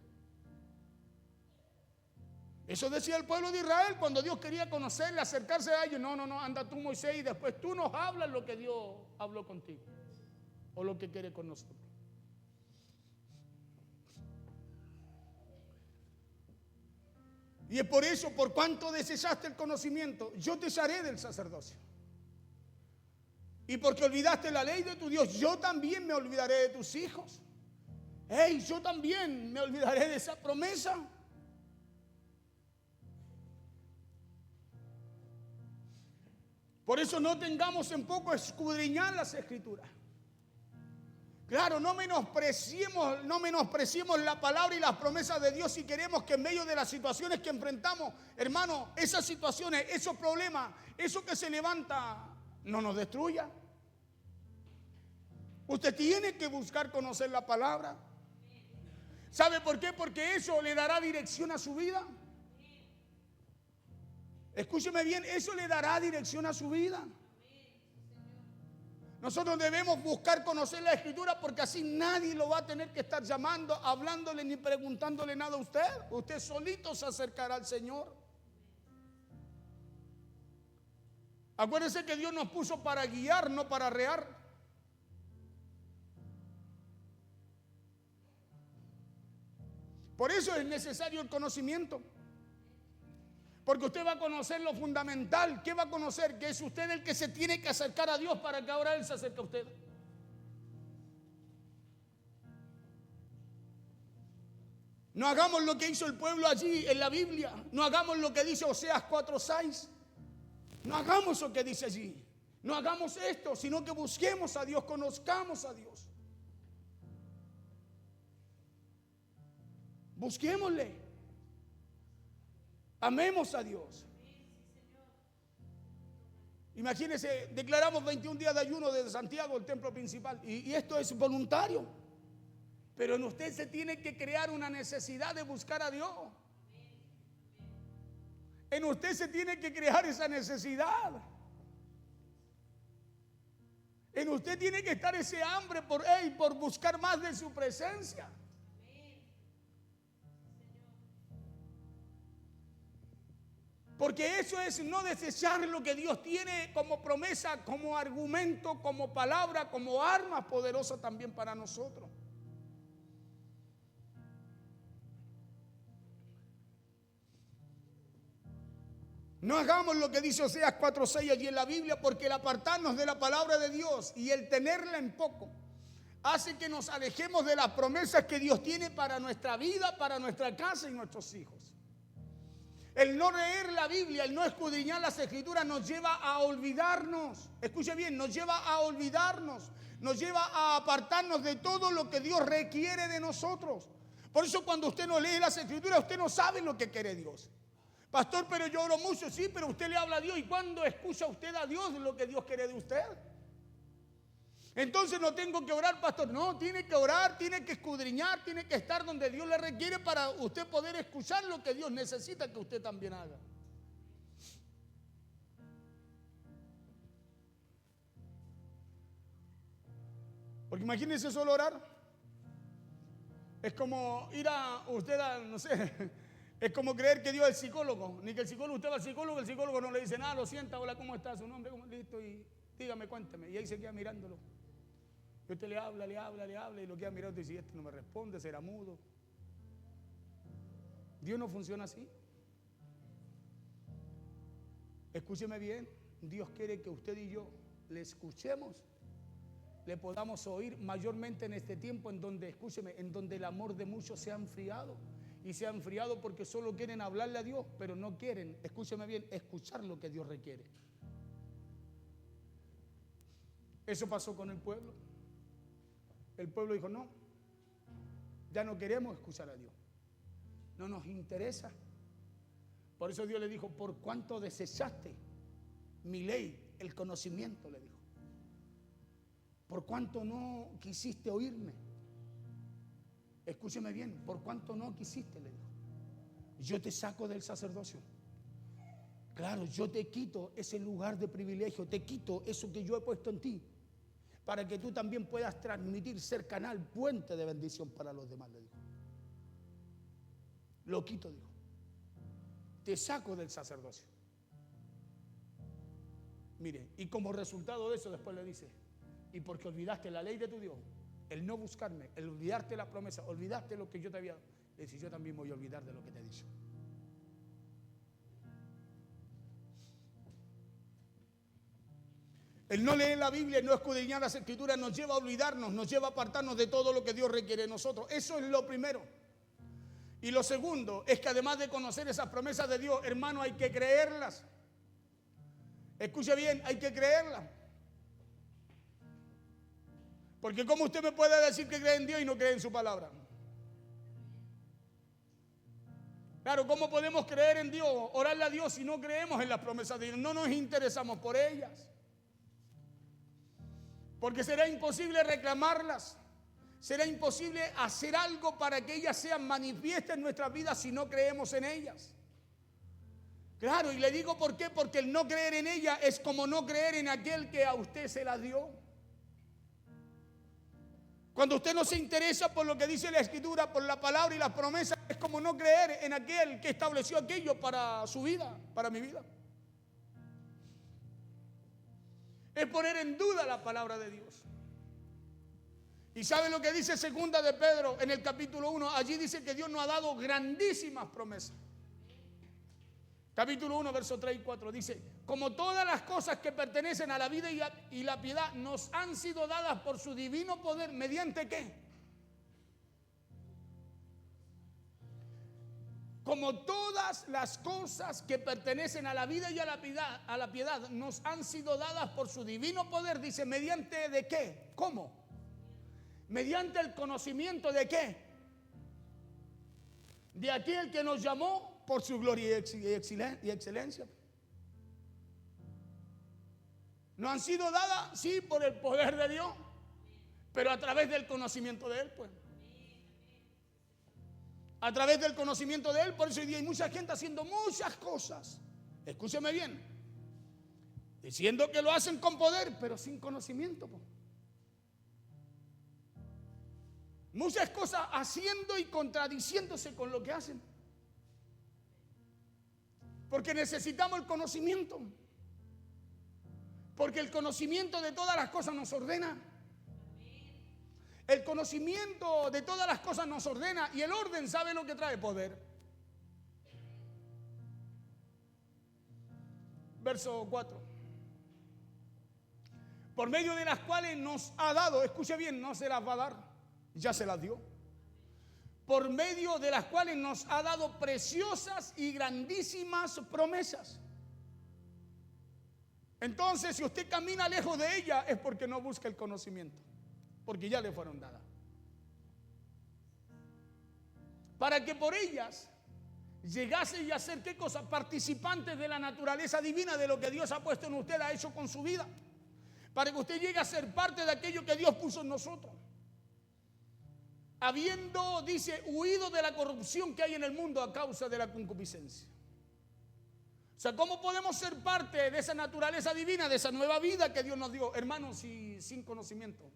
S1: Eso decía el pueblo de Israel cuando Dios quería conocerle, acercarse a ellos. No, anda tú, Moisés, y después tú nos hablas lo que Dios habló contigo o lo que quiere con nosotros. Y es por eso, por cuanto desechaste el conocimiento, yo te echaré del sacerdocio. Y porque olvidaste la ley de tu Dios, yo también me olvidaré de tus hijos. Yo también me olvidaré de esa promesa. Por eso no tengamos en poco escudriñar las Escrituras. Claro, no menospreciemos la palabra y las promesas de Dios si queremos que en medio de las situaciones que enfrentamos, hermano, esas situaciones, esos problemas, eso que se levanta, no nos destruya. Usted tiene que buscar conocer la palabra. ¿Sabe por qué? Porque eso le dará dirección a su vida. Escúcheme bien, eso le dará dirección a su vida. Nosotros debemos buscar conocer la Escritura porque así nadie lo va a tener que estar llamando, hablándole ni preguntándole nada a usted. Usted solito se acercará al Señor. Acuérdense que Dios nos puso para guiar, no para arrear. Por eso es necesario el conocimiento. Porque usted va a conocer lo fundamental. ¿Qué va a conocer? Que es usted el que se tiene que acercar a Dios para que ahora Él se acerque a usted. No hagamos lo que hizo el pueblo allí en la Biblia. No hagamos lo que dice Oseas 4:6. No hagamos lo que dice allí. No hagamos esto, sino que busquemos a Dios, conozcamos a Dios. Busquémosle. Amemos a Dios. Imagínense, declaramos 21 días de ayuno desde Santiago, el templo principal, y esto es voluntario. Pero en usted se tiene que crear una necesidad de buscar a Dios. En usted se tiene que crear esa necesidad. En usted tiene que estar ese hambre por buscar más de su presencia. Porque eso es no desechar lo que Dios tiene como promesa, como argumento, como palabra, como arma poderosa también para nosotros. No hagamos lo que dice Oseas 4:6 allí en la Biblia, porque el apartarnos de la palabra de Dios y el tenerla en poco hace que nos alejemos de las promesas que Dios tiene para nuestra vida, para nuestra casa y nuestros hijos. El no leer la Biblia, el no escudriñar las Escrituras nos lleva a olvidarnos. Escuche bien, nos lleva a olvidarnos, nos lleva a apartarnos de todo lo que Dios requiere de nosotros. Por eso cuando usted no lee las Escrituras, usted no sabe lo que quiere Dios. Pastor, pero yo oro mucho, sí, pero usted le habla a Dios. ¿Y cuándo escucha usted a Dios lo que Dios quiere de usted? Entonces no tengo que orar, pastor. No, tiene que orar, tiene que escudriñar, tiene que estar donde Dios le requiere para usted poder escuchar lo que Dios necesita que usted también haga. Porque imagínese solo orar. Es como ir a usted no sé, es como creer que Dios es el psicólogo. Ni que el psicólogo, usted va al psicólogo, el psicólogo no le dice nada, lo sienta, hola, ¿cómo está? Su nombre, ¿cómo? Listo, y dígame, cuénteme. Y ahí se queda mirándolo. Y usted le habla, y lo queda mirando y dice, este no me responde, será mudo. Dios no funciona así. Escúcheme bien, Dios quiere que usted y yo le escuchemos, le podamos oír mayormente en este tiempo en donde, escúcheme, en donde el amor de muchos se ha enfriado. Y se ha enfriado porque solo quieren hablarle a Dios, pero no quieren, escúcheme bien, escuchar lo que Dios requiere. Eso pasó con el pueblo. El pueblo dijo, no, ya no queremos escuchar a Dios. No nos interesa. Por eso Dios le dijo, por cuánto desechaste mi ley, el conocimiento, le dijo. Por cuánto no quisiste oírme. Escúcheme bien, por cuánto no quisiste, le dijo. Yo te saco del sacerdocio. Claro, yo te quito ese lugar de privilegio, te quito eso que yo he puesto en ti, para que tú también puedas transmitir, ser canal, puente de bendición para los demás, le dijo. Lo quito, dijo. Te saco del sacerdocio. Mire, y como resultado de eso después le dice, y porque olvidaste la ley de tu Dios, el no buscarme, el olvidarte la promesa, olvidaste lo que yo te había dado, le dice, yo también voy a olvidar de lo que te he dicho. El no leer la Biblia y no escudriñar las Escrituras nos lleva a olvidarnos, nos lleva a apartarnos de todo lo que Dios requiere de nosotros. Eso es lo primero. Y lo segundo es que además de conocer esas promesas de Dios, hermano, hay que creerlas. Escuche bien, hay que creerla. Porque ¿cómo usted me puede decir que cree en Dios y no cree en su palabra? Claro, ¿cómo podemos creer en Dios, orarle a Dios si no creemos en las promesas de Dios? No nos interesamos por ellas. Porque será imposible reclamarlas. Será imposible hacer algo para que ellas sean manifiestas en nuestras vidas si no creemos en ellas. Claro, y le digo por qué, porque el no creer en ella es como no creer en aquel que a usted se la dio. Cuando usted no se interesa por lo que dice la Escritura, por la palabra y las promesas, es como no creer en aquel que estableció aquello para su vida, para mi vida. Es poner en duda la palabra de Dios. ¿Y sabe lo que dice segunda de Pedro en el capítulo 1? Allí dice que Dios nos ha dado grandísimas promesas. Capítulo 1, versos 3 y 4 dice: como todas las cosas que pertenecen a la vida y la piedad nos han sido dadas por su divino poder, ¿mediante qué? Como todas las cosas que pertenecen a la vida y a la piedad nos han sido dadas por su divino poder, dice, ¿mediante de qué? ¿Cómo? Mediante el conocimiento de qué? De aquel que nos llamó por su gloria y excelencia. Nos han sido dadas, sí, por el poder de Dios, pero a través del conocimiento de Él, pues. A través del conocimiento de Él. Por eso hoy día hay mucha gente haciendo muchas cosas. Escúcheme bien. Diciendo que lo hacen con poder, pero sin conocimiento, pues. Muchas cosas haciendo y contradiciéndose con lo que hacen. Porque necesitamos el conocimiento. Porque el conocimiento de todas las cosas nos ordena. El conocimiento de todas las cosas nos ordena. Y el orden, ¿sabe lo que trae? Poder. Verso 4. Por medio de las cuales nos ha dado, escuche bien, no se las va a dar, ya se las dio. Por medio de las cuales nos ha dado preciosas y grandísimas promesas. Entonces, si usted camina lejos de ella, es porque no busca el conocimiento, porque ya le fueron dadas. Para que por ellas llegase a ser, ¿qué cosa? Participantes de la naturaleza divina, de lo que Dios ha puesto en usted, ha hecho con su vida. Para que usted llegue a ser parte de aquello que Dios puso en nosotros. Habiendo, dice, huido de la corrupción que hay en el mundo a causa de la concupiscencia. O sea, ¿cómo podemos ser parte de esa naturaleza divina, de esa nueva vida que Dios nos dio? Hermanos, y sin conocimiento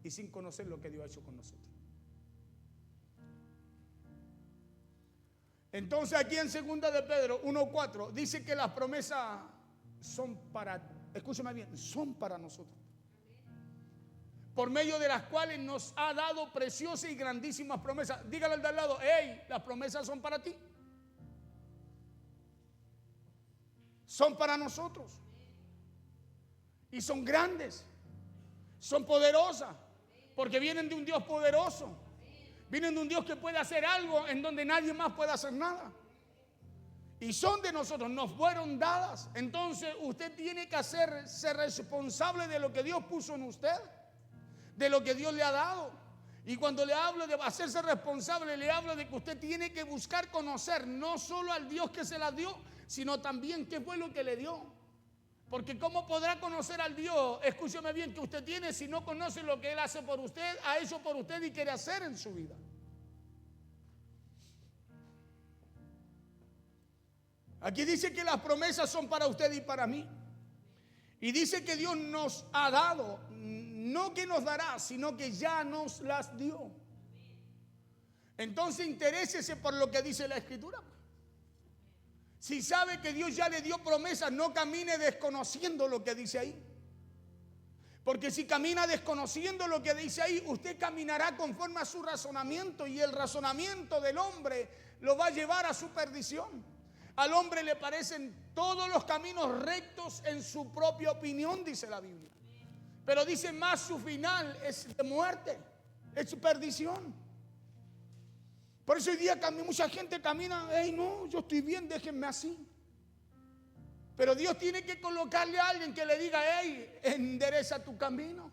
S1: y sin conocer lo que Dios ha hecho con nosotros. Entonces aquí en 2 de Pedro 1:4 dice que las promesas son para, escúcheme bien, son para nosotros. Por medio de las cuales nos ha dado preciosas y grandísimas promesas. Dígale al de al lado: hey, las promesas son para ti. Son para nosotros. Y son grandes. Son poderosas. Porque vienen de un Dios poderoso. Vienen de un Dios que puede hacer algo en donde nadie más puede hacer nada. Y son de nosotros, nos fueron dadas. Entonces usted tiene que hacerse responsable de lo que Dios puso en usted, de lo que Dios le ha dado. Y cuando le hablo de hacerse responsable, le hablo de que usted tiene que buscar conocer no solo al Dios que se las dio, sino también qué fue lo que le dio. Porque ¿cómo podrá conocer al Dios, escúcheme bien, que usted tiene, si no conoce lo que Él hace por usted, ha hecho por usted y quiere hacer en su vida? Aquí dice que las promesas son para usted y para mí. Y dice que Dios nos ha dado, no que nos dará, sino que ya nos las dio. Entonces interésese por lo que dice la Escritura. Si sabe que Dios ya le dio promesas, no camine desconociendo lo que dice ahí. Porque si camina desconociendo lo que dice ahí, usted caminará conforme a su razonamiento, y el razonamiento del hombre lo va a llevar a su perdición. Al hombre le parecen todos los caminos rectos en su propia opinión, dice la Biblia. Pero dice más, su final es de muerte, es su perdición. Por eso hoy día mucha gente camina: hey, no, yo estoy bien, déjenme así. Pero Dios tiene que colocarle a alguien que le diga, hey, endereza tu camino.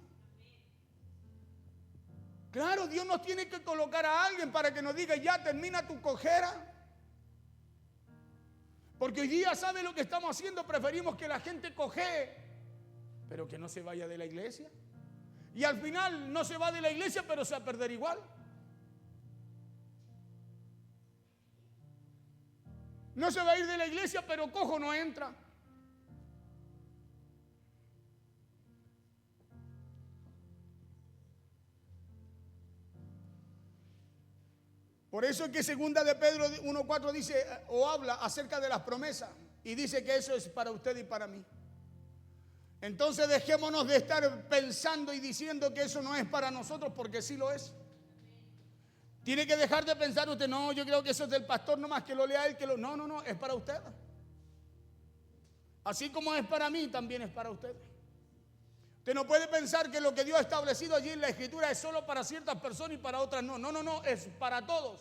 S1: Claro, Dios nos tiene que colocar a alguien para que nos diga, ya termina tu cojera. Porque hoy día, ¿sabe lo que estamos haciendo? Preferimos que la gente cojee, pero que no se vaya de la iglesia. Y al final no se va de la iglesia, pero se va a perder igual. No se va a ir de la iglesia, pero cojo no entra. Por eso es que segunda de Pedro 1:4 dice o habla acerca de las promesas y dice que eso es para usted y para mí. Entonces dejémonos de estar pensando y diciendo que eso no es para nosotros, porque sí lo es. Tiene que dejar de pensar usted, no, yo creo que eso es del pastor nomás, que lo lea él, que lo... No, es para usted. Así como es para mí, también es para usted. Usted no puede pensar que lo que Dios ha establecido allí en la Escritura es solo para ciertas personas y para otras no. No, es para todos.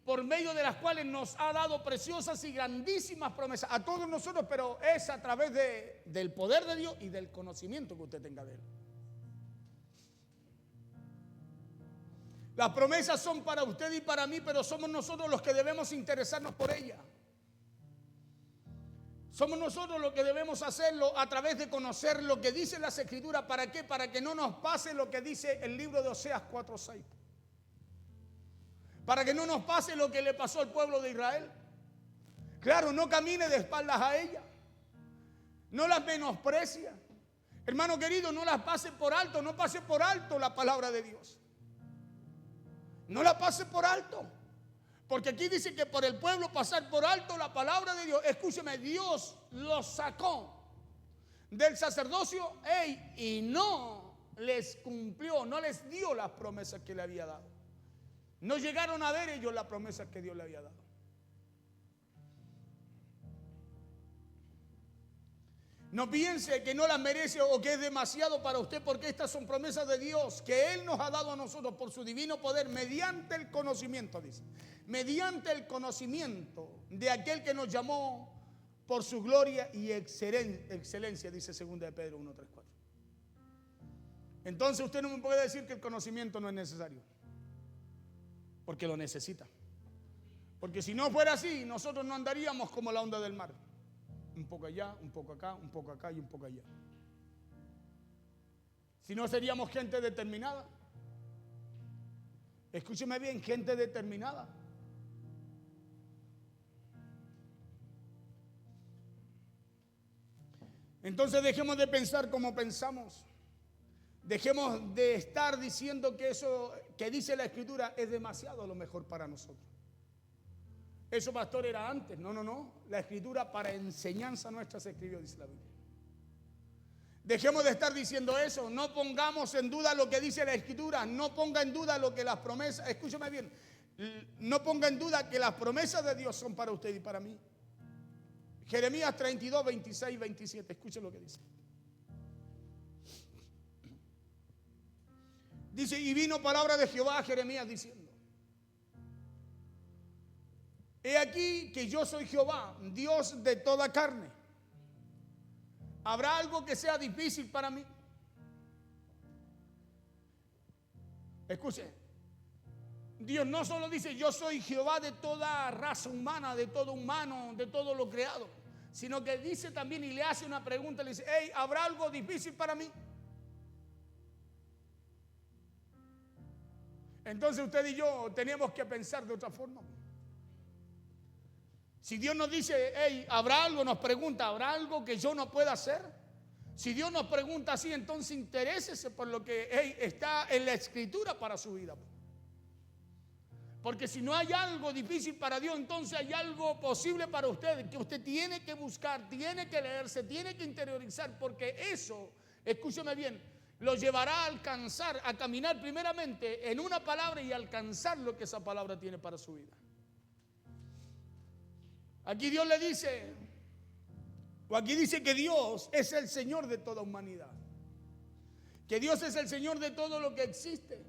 S1: Por medio de las cuales nos ha dado preciosas y grandísimas promesas a todos nosotros, pero es a través del poder de Dios y del conocimiento que usted tenga de Él. Las promesas son para usted y para mí, pero somos nosotros los que debemos interesarnos por ellas. Somos nosotros los que debemos hacerlo a través de conocer lo que dice las Escrituras. ¿Para qué? Para que no nos pase lo que dice el libro de Oseas 4:6. Para que no nos pase lo que le pasó al pueblo de Israel. Claro, no camine de espaldas a ella. No las menosprecia. Hermano querido, no las pase por alto. No pase por alto la palabra de Dios. No la pase por alto. Porque aquí dice que por el pueblo pasar por alto la palabra de Dios. Escúcheme, Dios los sacó del sacerdocio y no les cumplió, no les dio las promesas que le había dado. No llegaron a ver ellos las promesas que Dios le había dado. No piense que no las merece o que es demasiado para usted, porque estas son promesas de Dios que Él nos ha dado a nosotros por su divino poder mediante el conocimiento, dice. Mediante el conocimiento de aquel que nos llamó por su gloria y excelencia, dice 2 de Pedro 1:3-4. Entonces usted no me puede decir que el conocimiento no es necesario, porque lo necesita. Porque si no fuera así, nosotros no andaríamos como la onda del mar. Un poco allá, un poco acá, un poco acá y un poco allá. Si no, seríamos gente determinada. Escúcheme bien, gente determinada. Entonces dejemos de pensar como pensamos. Dejemos de estar diciendo que eso que dice la Escritura es demasiado lo mejor para nosotros. Eso, pastor, era antes. No. La Escritura para enseñanza nuestra se escribió, dice la Biblia. Dejemos de estar diciendo eso. No pongamos en duda lo que dice la Escritura. No ponga en duda lo que las promesas. Escúchame bien. No ponga en duda que las promesas de Dios son para usted y para mí. Jeremías 32, 26 y 27. Escuche lo que dice. Dice, y vino palabra de Jehová a Jeremías diciendo: he aquí que yo soy Jehová, Dios de toda carne. ¿Habrá algo que sea difícil para mí? Escuche, Dios no solo dice yo soy Jehová de toda raza humana, de todo humano, de todo lo creado, sino que dice también y le hace una pregunta, le dice, hey, ¿habrá algo difícil para mí? Entonces usted y yo tenemos que pensar de otra forma. Si Dios nos dice, hey, ¿habrá algo? Nos pregunta, ¿habrá algo que yo no pueda hacer? Si Dios nos pregunta así, entonces interésese por lo que está en la Escritura para su vida. Porque si no hay algo difícil para Dios, entonces hay algo posible para usted, que usted tiene que buscar, tiene que leerse, tiene que interiorizar, porque eso, escúcheme bien, lo llevará a alcanzar, a caminar primeramente en una palabra y alcanzar lo que esa palabra tiene para su vida. Aquí Dios le dice, o aquí dice que Dios es el Señor de toda humanidad, que Dios es el Señor de todo lo que existe.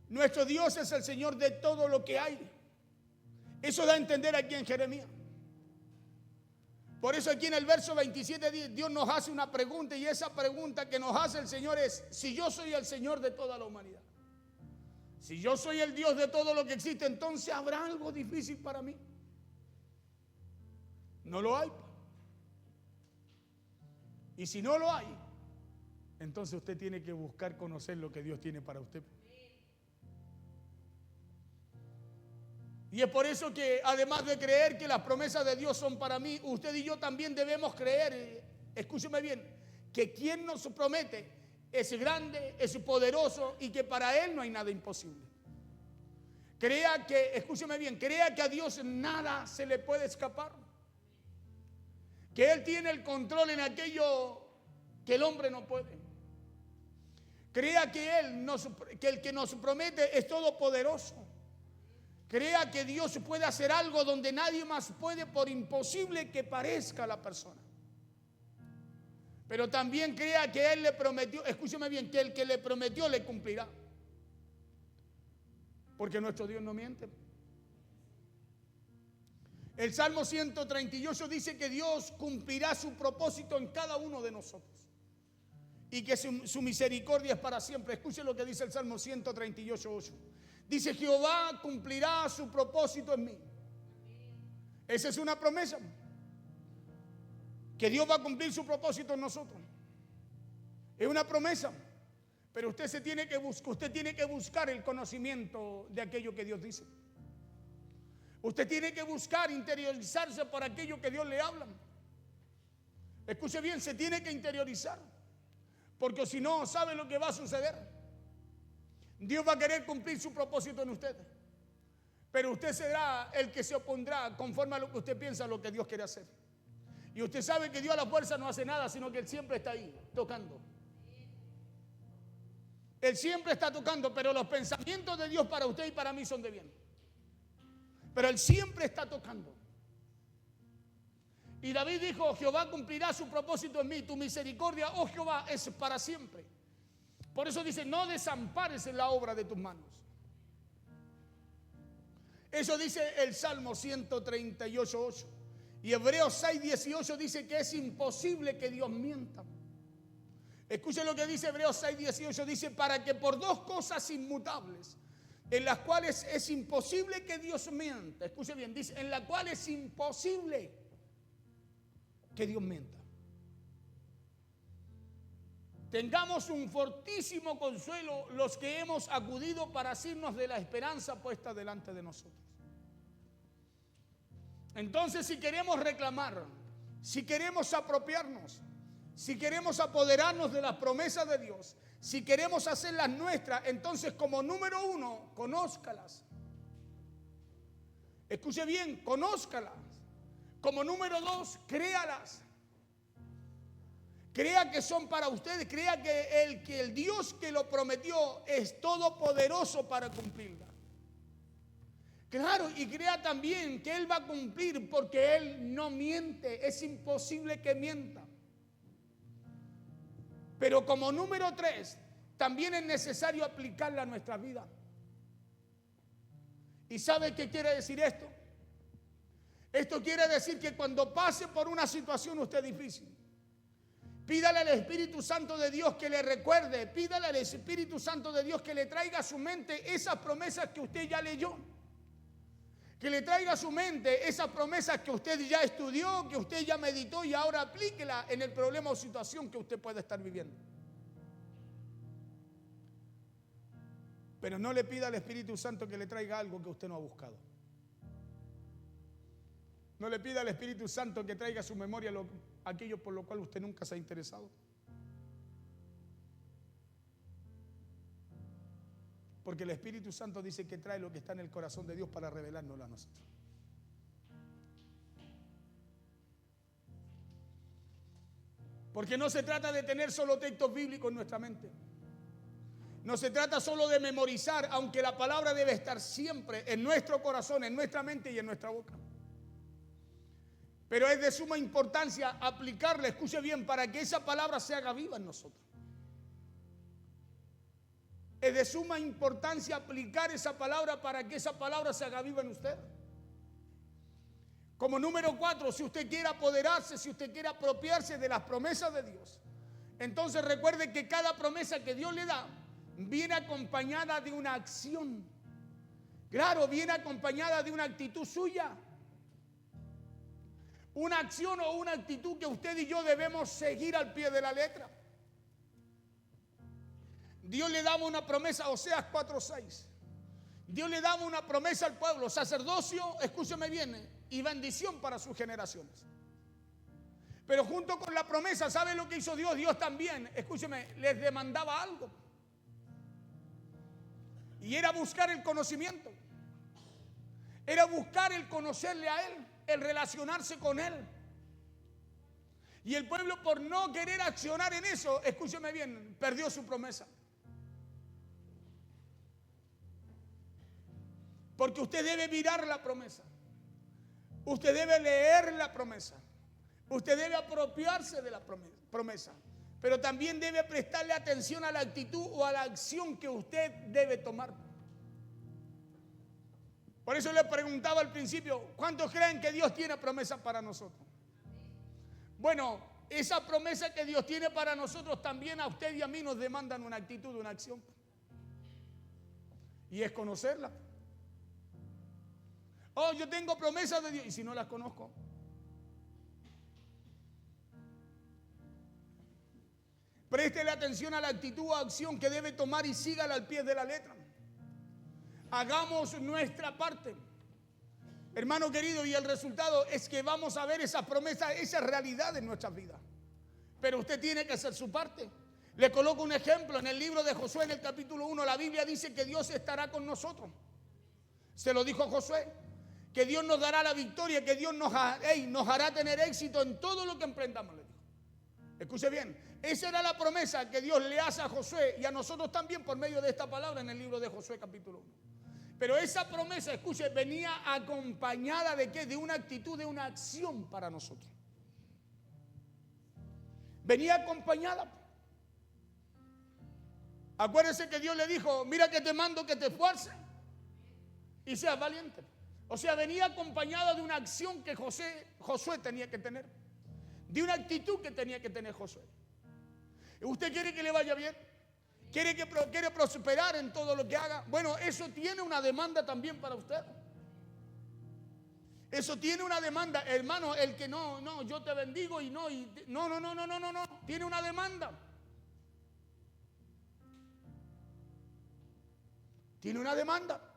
S1: Nuestro Dios es el Señor de todo lo que hay. Eso da a entender aquí en Jeremías. Por eso aquí en el verso 27 Dios nos hace una pregunta, y esa pregunta que nos hace el Señor es: si yo soy el Señor de toda la humanidad, si yo soy el Dios de todo lo que existe, entonces ¿habrá algo difícil para mí? No lo hay. Y si no lo hay, entonces usted tiene que buscar conocer lo que Dios tiene para usted. Y es por eso que, además de creer que las promesas de Dios son para mí, usted y yo también debemos creer, escúcheme bien, que quien nos promete es grande, es poderoso y que para Él no hay nada imposible. Crea que, escúcheme bien, crea que a Dios nada se le puede escapar. Que Él tiene el control en aquello que el hombre no puede. Crea que el que nos promete es todopoderoso. Crea que Dios puede hacer algo donde nadie más puede, por imposible que parezca a la persona. Pero también crea que Él le prometió, escúcheme bien, que el que le prometió le cumplirá. Porque nuestro Dios no miente. El Salmo 138 dice que Dios cumplirá su propósito en cada uno de nosotros. Y que su misericordia es para siempre. Escuche lo que dice el Salmo 138:8. Dice: Jehová cumplirá su propósito en mí. Esa es una promesa. Que Dios va a cumplir su propósito en nosotros. Es una promesa. Pero usted tiene que buscar el conocimiento de aquello que Dios dice. Usted tiene que buscar interiorizarse por aquello que Dios le habla. Escuche bien, se tiene que interiorizar. Porque si no, ¿sabe lo que va a suceder? Dios va a querer cumplir su propósito en usted. Pero usted será el que se opondrá conforme a lo que usted piensa, lo que Dios quiere hacer. Y usted sabe que Dios a la fuerza no hace nada, sino que Él siempre está ahí, tocando. Él siempre está tocando, pero los pensamientos de Dios para usted y para mí son de bien. Pero Él siempre está tocando. Y David dijo: Jehová cumplirá su propósito en mí, tu misericordia, oh Jehová, es para siempre. Por eso dice: no desampares en la obra de tus manos. Eso dice el Salmo 138:8. Y Hebreos 6:18 dice que es imposible que Dios mienta. Escuchen lo que dice Hebreos 6:18. Dice: para que por dos cosas inmutables, en las cuales es imposible que Dios mienta. Escuche bien, dice: en las cuales es imposible que Dios mienta. Tengamos un fortísimo consuelo los que hemos acudido para asirnos de la esperanza puesta delante de nosotros. Entonces, si queremos reclamar, si queremos apropiarnos, si queremos apoderarnos de las promesas de Dios, si queremos hacerlas nuestras, entonces, como número uno, conózcalas. Escuche bien, conózcalas. Como número dos, créalas. Crea que son para ustedes. Crea que el Dios que lo prometió es todopoderoso para cumplirla. Claro, y crea también que Él va a cumplir, porque Él no miente. Es imposible que mienta. Pero como número tres, también es necesario aplicarla a nuestra vida. ¿Y sabe qué quiere decir esto? Esto quiere decir que cuando pase por una situación usted difícil, pídale al Espíritu Santo de Dios que le recuerde, pídale al Espíritu Santo de Dios que le traiga a su mente esas promesas que usted ya leyó, que le traiga a su mente esas promesas que usted ya estudió, que usted ya meditó, y ahora aplíquela en el problema o situación que usted pueda estar viviendo. Pero no le pida al Espíritu Santo que le traiga algo que usted no ha buscado. No le pida al Espíritu Santo que traiga a su memoria aquello por lo cual usted nunca se ha interesado. Porque el Espíritu Santo dice que trae lo que está en el corazón de Dios para revelárnoslo a nosotros. Porque no se trata de tener solo textos bíblicos en nuestra mente. No se trata solo de memorizar, aunque la palabra debe estar siempre en nuestro corazón, en nuestra mente y en nuestra boca. Pero es de suma importancia aplicarla, escuche bien, para que esa palabra se haga viva en nosotros. Es de suma importancia aplicar esa palabra para que esa palabra se haga viva en usted. Como número 4, si usted quiere apoderarse, si usted quiere apropiarse de las promesas de Dios, entonces recuerde que cada promesa que Dios le da viene acompañada de una acción. Claro, viene acompañada de una actitud suya. Una acción o una actitud que usted y yo debemos seguir al pie de la letra. Dios le daba una promesa, Oseas 4:6. Dios le daba una promesa al pueblo, sacerdocio, escúcheme bien, y bendición para sus generaciones. Pero junto con la promesa, ¿sabe lo que hizo Dios? Dios también, escúcheme, les demandaba algo. Y era buscar el conocimiento. Era buscar el conocerle a Él, el relacionarse con Él. Y el pueblo, por no querer accionar en eso, escúcheme bien, perdió su promesa. Porque usted debe mirar la promesa. Usted debe leer la promesa. Usted debe apropiarse de la promesa. Pero también debe prestarle atención a la actitud o a la acción que usted debe tomar. Por eso le preguntaba al principio, ¿cuántos creen que Dios tiene promesa para nosotros? Bueno, esa promesa que Dios tiene para nosotros también a usted y a mí nos demandan una actitud, una acción. Y es conocerla. Oh, yo tengo promesas de Dios. ¿Y si no las conozco? Préstele atención a la actitud o acción que debe tomar y sígala al pie de la letra. Hagamos nuestra parte. Hermano querido, y el resultado es que vamos a ver esa promesa, esa realidad en nuestras vidas. Pero usted tiene que hacer su parte. Le coloco un ejemplo. En el libro de Josué, en el capítulo 1, la Biblia dice que Dios estará con nosotros. Se lo dijo Josué. Que Dios nos dará la victoria, que Dios nos hará tener éxito en todo lo que emprendamos, le dijo. Escuche bien, esa era la promesa que Dios le hace a Josué y a nosotros también por medio de esta palabra en el libro de Josué capítulo 1. Pero esa promesa, escuche, venía acompañada de ¿qué? De una actitud, de una acción para nosotros. Venía acompañada. Acuérdense que Dios le dijo, mira que te mando que te esfuerces y seas valiente. O sea, venía acompañada de una acción que Josué tenía que tener. De una actitud que tenía que tener Josué. ¿Usted quiere que le vaya bien? ¿Quiere prosperar en todo lo que haga? Bueno, eso tiene una demanda también para usted. Eso tiene una demanda. Hermano, el que no, yo te bendigo y no. Tiene una demanda. Tiene una demanda.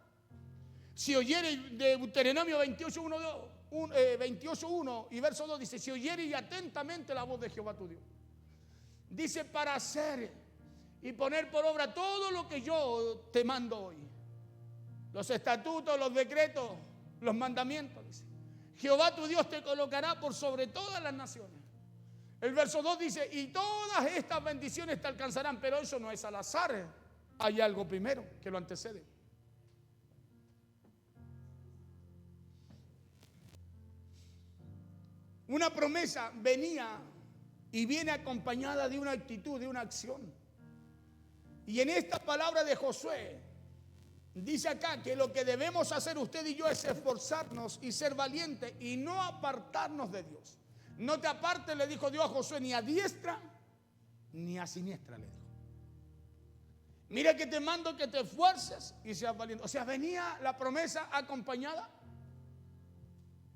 S1: Si oyere, de Deuteronomio 28:1 y verso 2 dice, si oyere atentamente la voz de Jehová tu Dios. Dice, para hacer y poner por obra todo lo que yo te mando hoy. Los estatutos, los decretos, los mandamientos. Dice, Jehová tu Dios te colocará por sobre todas las naciones. El verso 2 dice, y todas estas bendiciones te alcanzarán, pero eso no es al azar. Hay algo primero que lo antecede. Una promesa venía y viene acompañada de una actitud, de una acción. Y en esta palabra de Josué, dice acá que lo que debemos hacer usted y yo es esforzarnos y ser valientes y no apartarnos de Dios. No te apartes, le dijo Dios a Josué, ni a diestra ni a siniestra, le dijo. Mira que te mando que te esfuerces y seas valiente. O sea, venía la promesa acompañada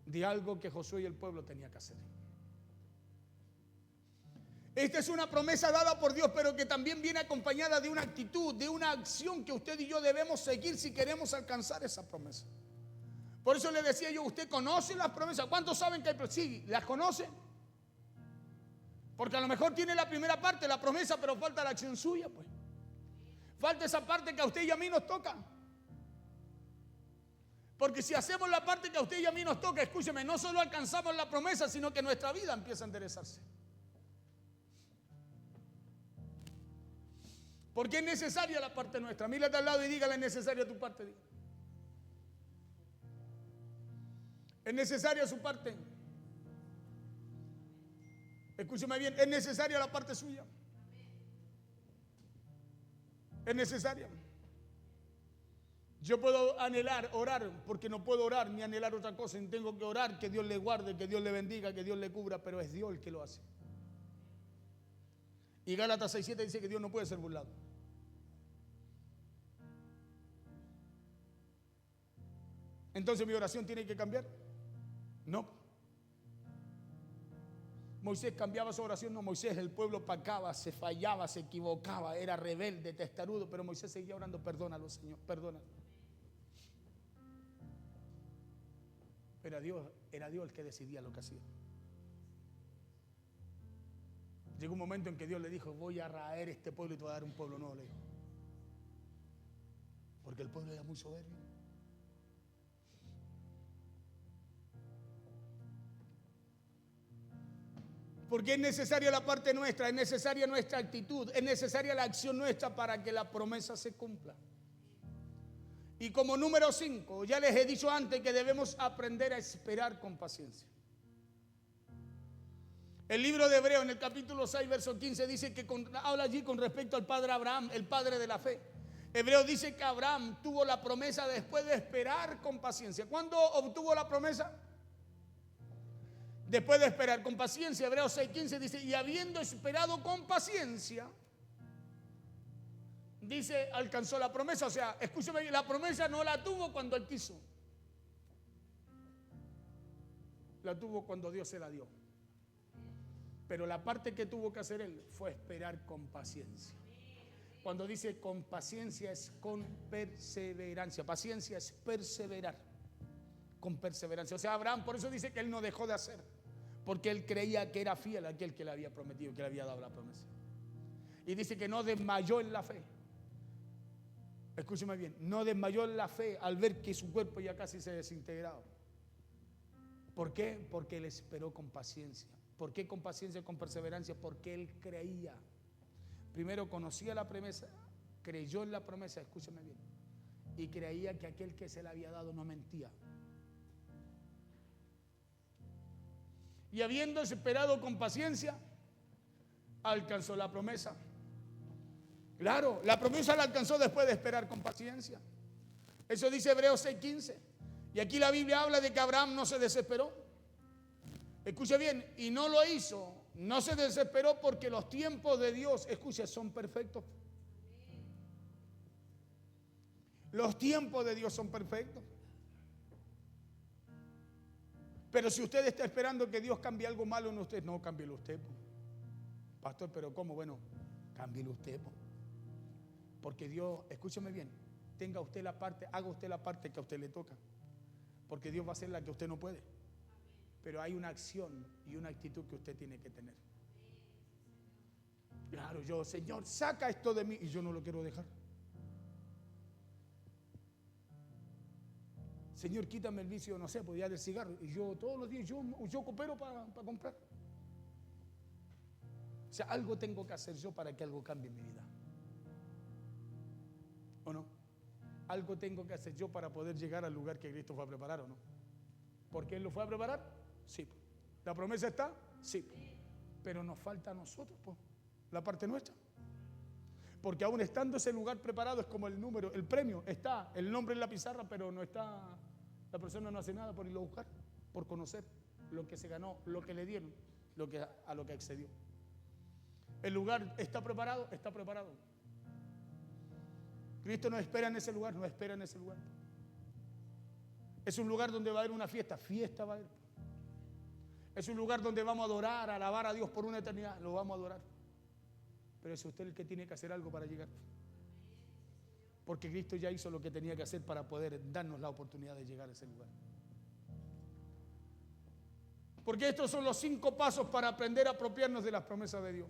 S1: de algo que Josué y el pueblo tenía que hacer. Esta es una promesa dada por Dios, pero que también viene acompañada de una actitud, de una acción que usted y yo debemos seguir si queremos alcanzar esa promesa. Por eso le decía yo, ¿usted conoce las promesas? ¿Cuántos saben que hay promesas? Sí, las conoce. Porque a lo mejor tiene la primera parte, la promesa, pero falta la acción suya, pues. Falta esa parte que a usted y a mí nos toca. Porque si hacemos la parte que a usted y a mí nos toca, escúcheme, no solo alcanzamos la promesa, sino que nuestra vida empieza a enderezarse. Porque es necesaria la parte nuestra. Mírate al lado y dígale, es necesaria tu parte. Dígale. Es necesaria su parte. Escúcheme bien, es necesaria la parte suya. Es necesaria. Yo puedo anhelar, orar, porque no puedo orar ni anhelar otra cosa. Tengo que orar, que Dios le guarde, que Dios le bendiga, que Dios le cubra, pero es Dios el que lo hace. Y Gálatas 6:7 dice que Dios no puede ser burlado. Entonces, ¿mi oración tiene que cambiar? No. Moisés cambiaba su oración. No, Moisés, el pueblo pecaba, se fallaba, se equivocaba, era rebelde, testarudo, pero Moisés seguía orando: perdónalo, Señor, perdónalo. Pero era Dios el que decidía lo que hacía. Llegó un momento en que Dios le dijo: voy a raer este pueblo y te voy a dar un pueblo nuevo, le dijo. Porque el pueblo era muy soberbio. Porque es necesaria la parte nuestra, es necesaria nuestra actitud, es necesaria la acción nuestra para que la promesa se cumpla. Y como número 5, ya les he dicho antes que debemos aprender a esperar con paciencia. El libro de Hebreos, en el capítulo 6, verso 15, dice que habla allí con respecto al padre Abraham, el padre de la fe. Hebreos dice que Abraham tuvo la promesa después de esperar con paciencia. ¿Cuándo obtuvo la promesa? Después de esperar con paciencia. Hebreos 6:15 dice: y habiendo esperado con paciencia, dice, alcanzó la promesa. O sea, escúcheme, la promesa no la tuvo cuando él quiso, la tuvo cuando Dios se la dio. Pero la parte que tuvo que hacer él fue esperar con paciencia. Cuando dice con paciencia, es con perseverancia. Paciencia es perseverar, con perseverancia. O sea, Abraham, por eso dice que él no dejó de hacer, porque él creía que era fiel a aquel que le había prometido, que le había dado la promesa. Y dice que no desmayó en la fe. Escúcheme bien, no desmayó en la fe al ver que su cuerpo ya casi se desintegraba. ¿Por qué? Porque él esperó con paciencia. ¿Por qué con paciencia y con perseverancia? Porque él creía. Primero conocía la promesa, creyó en la promesa, escúcheme bien, y creía que aquel que se la había dado no mentía. Y habiendo esperado con paciencia, alcanzó la promesa. Claro, la promesa la alcanzó después de esperar con paciencia. Eso dice Hebreos 6:15. Y aquí la Biblia habla de que Abraham no se desesperó. Escuche bien, y no lo hizo, no se desesperó porque los tiempos de Dios, escuche, son perfectos. Los tiempos de Dios son perfectos. Pero si usted está esperando que Dios cambie algo malo en usted, no, cámbielo usted. Pastor, pero ¿cómo? Bueno, cámbielo usted. Porque Dios, escúcheme bien, tenga usted la parte, haga usted la parte que a usted le toca. Porque Dios va a hacer la que usted no puede. Pero hay una acción y una actitud que usted tiene que tener. Claro, yo, Señor, saca esto de mí, y yo no lo quiero dejar. Señor, quítame el vicio, no sé, pues ya del cigarro. Y yo todos los días, yo coopero para comprar. O sea, algo tengo que hacer yo para que algo cambie en mi vida. ¿O no? Algo tengo que hacer yo para poder llegar al lugar que Cristo fue a preparar, ¿o no? ¿Por qué Él lo fue a preparar? Sí. ¿La promesa está? Sí. Pero nos falta a nosotros, pues, la parte nuestra. Porque aún estando ese lugar preparado, es como el número, el premio, está el nombre en la pizarra, pero no está, la persona no hace nada por irlo a buscar, por conocer lo que se ganó, lo que le dieron, a lo que accedió. El lugar está preparado, está preparado. Cristo nos espera en ese lugar, nos espera en ese lugar. Es un lugar donde va a haber una fiesta, fiesta va a haber. Es un lugar donde vamos a adorar, a alabar a Dios por una eternidad, lo vamos a adorar. Pero es usted el que tiene que hacer algo para llegar. Porque Cristo ya hizo lo que tenía que hacer para poder darnos la oportunidad de llegar a ese lugar. Porque estos son los 5 pasos para aprender a apropiarnos de las promesas de Dios.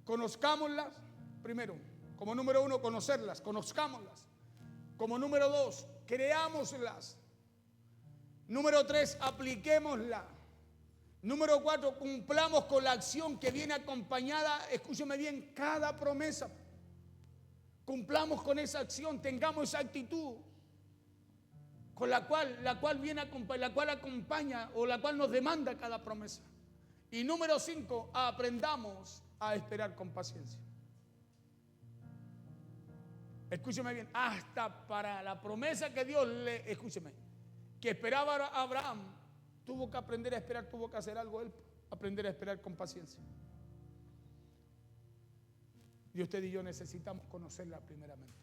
S1: Conozcámoslas, primero. Como número 1, conocerlas, conozcámoslas. Como número 2, creámoslas. Número 3, apliquémoslas. Número 4, cumplamos con la acción que viene acompañada, escúcheme bien, cada promesa. Cumplamos con esa acción, tengamos esa actitud con la cual acompaña o la cual nos demanda cada promesa. Y número 5, aprendamos a esperar con paciencia. Escúcheme bien, hasta para la promesa que Dios le, escúcheme, que esperaba a Abraham, tuvo que aprender a esperar, tuvo que hacer algo él, aprender a esperar con paciencia. Y usted y yo necesitamos conocerla primeramente.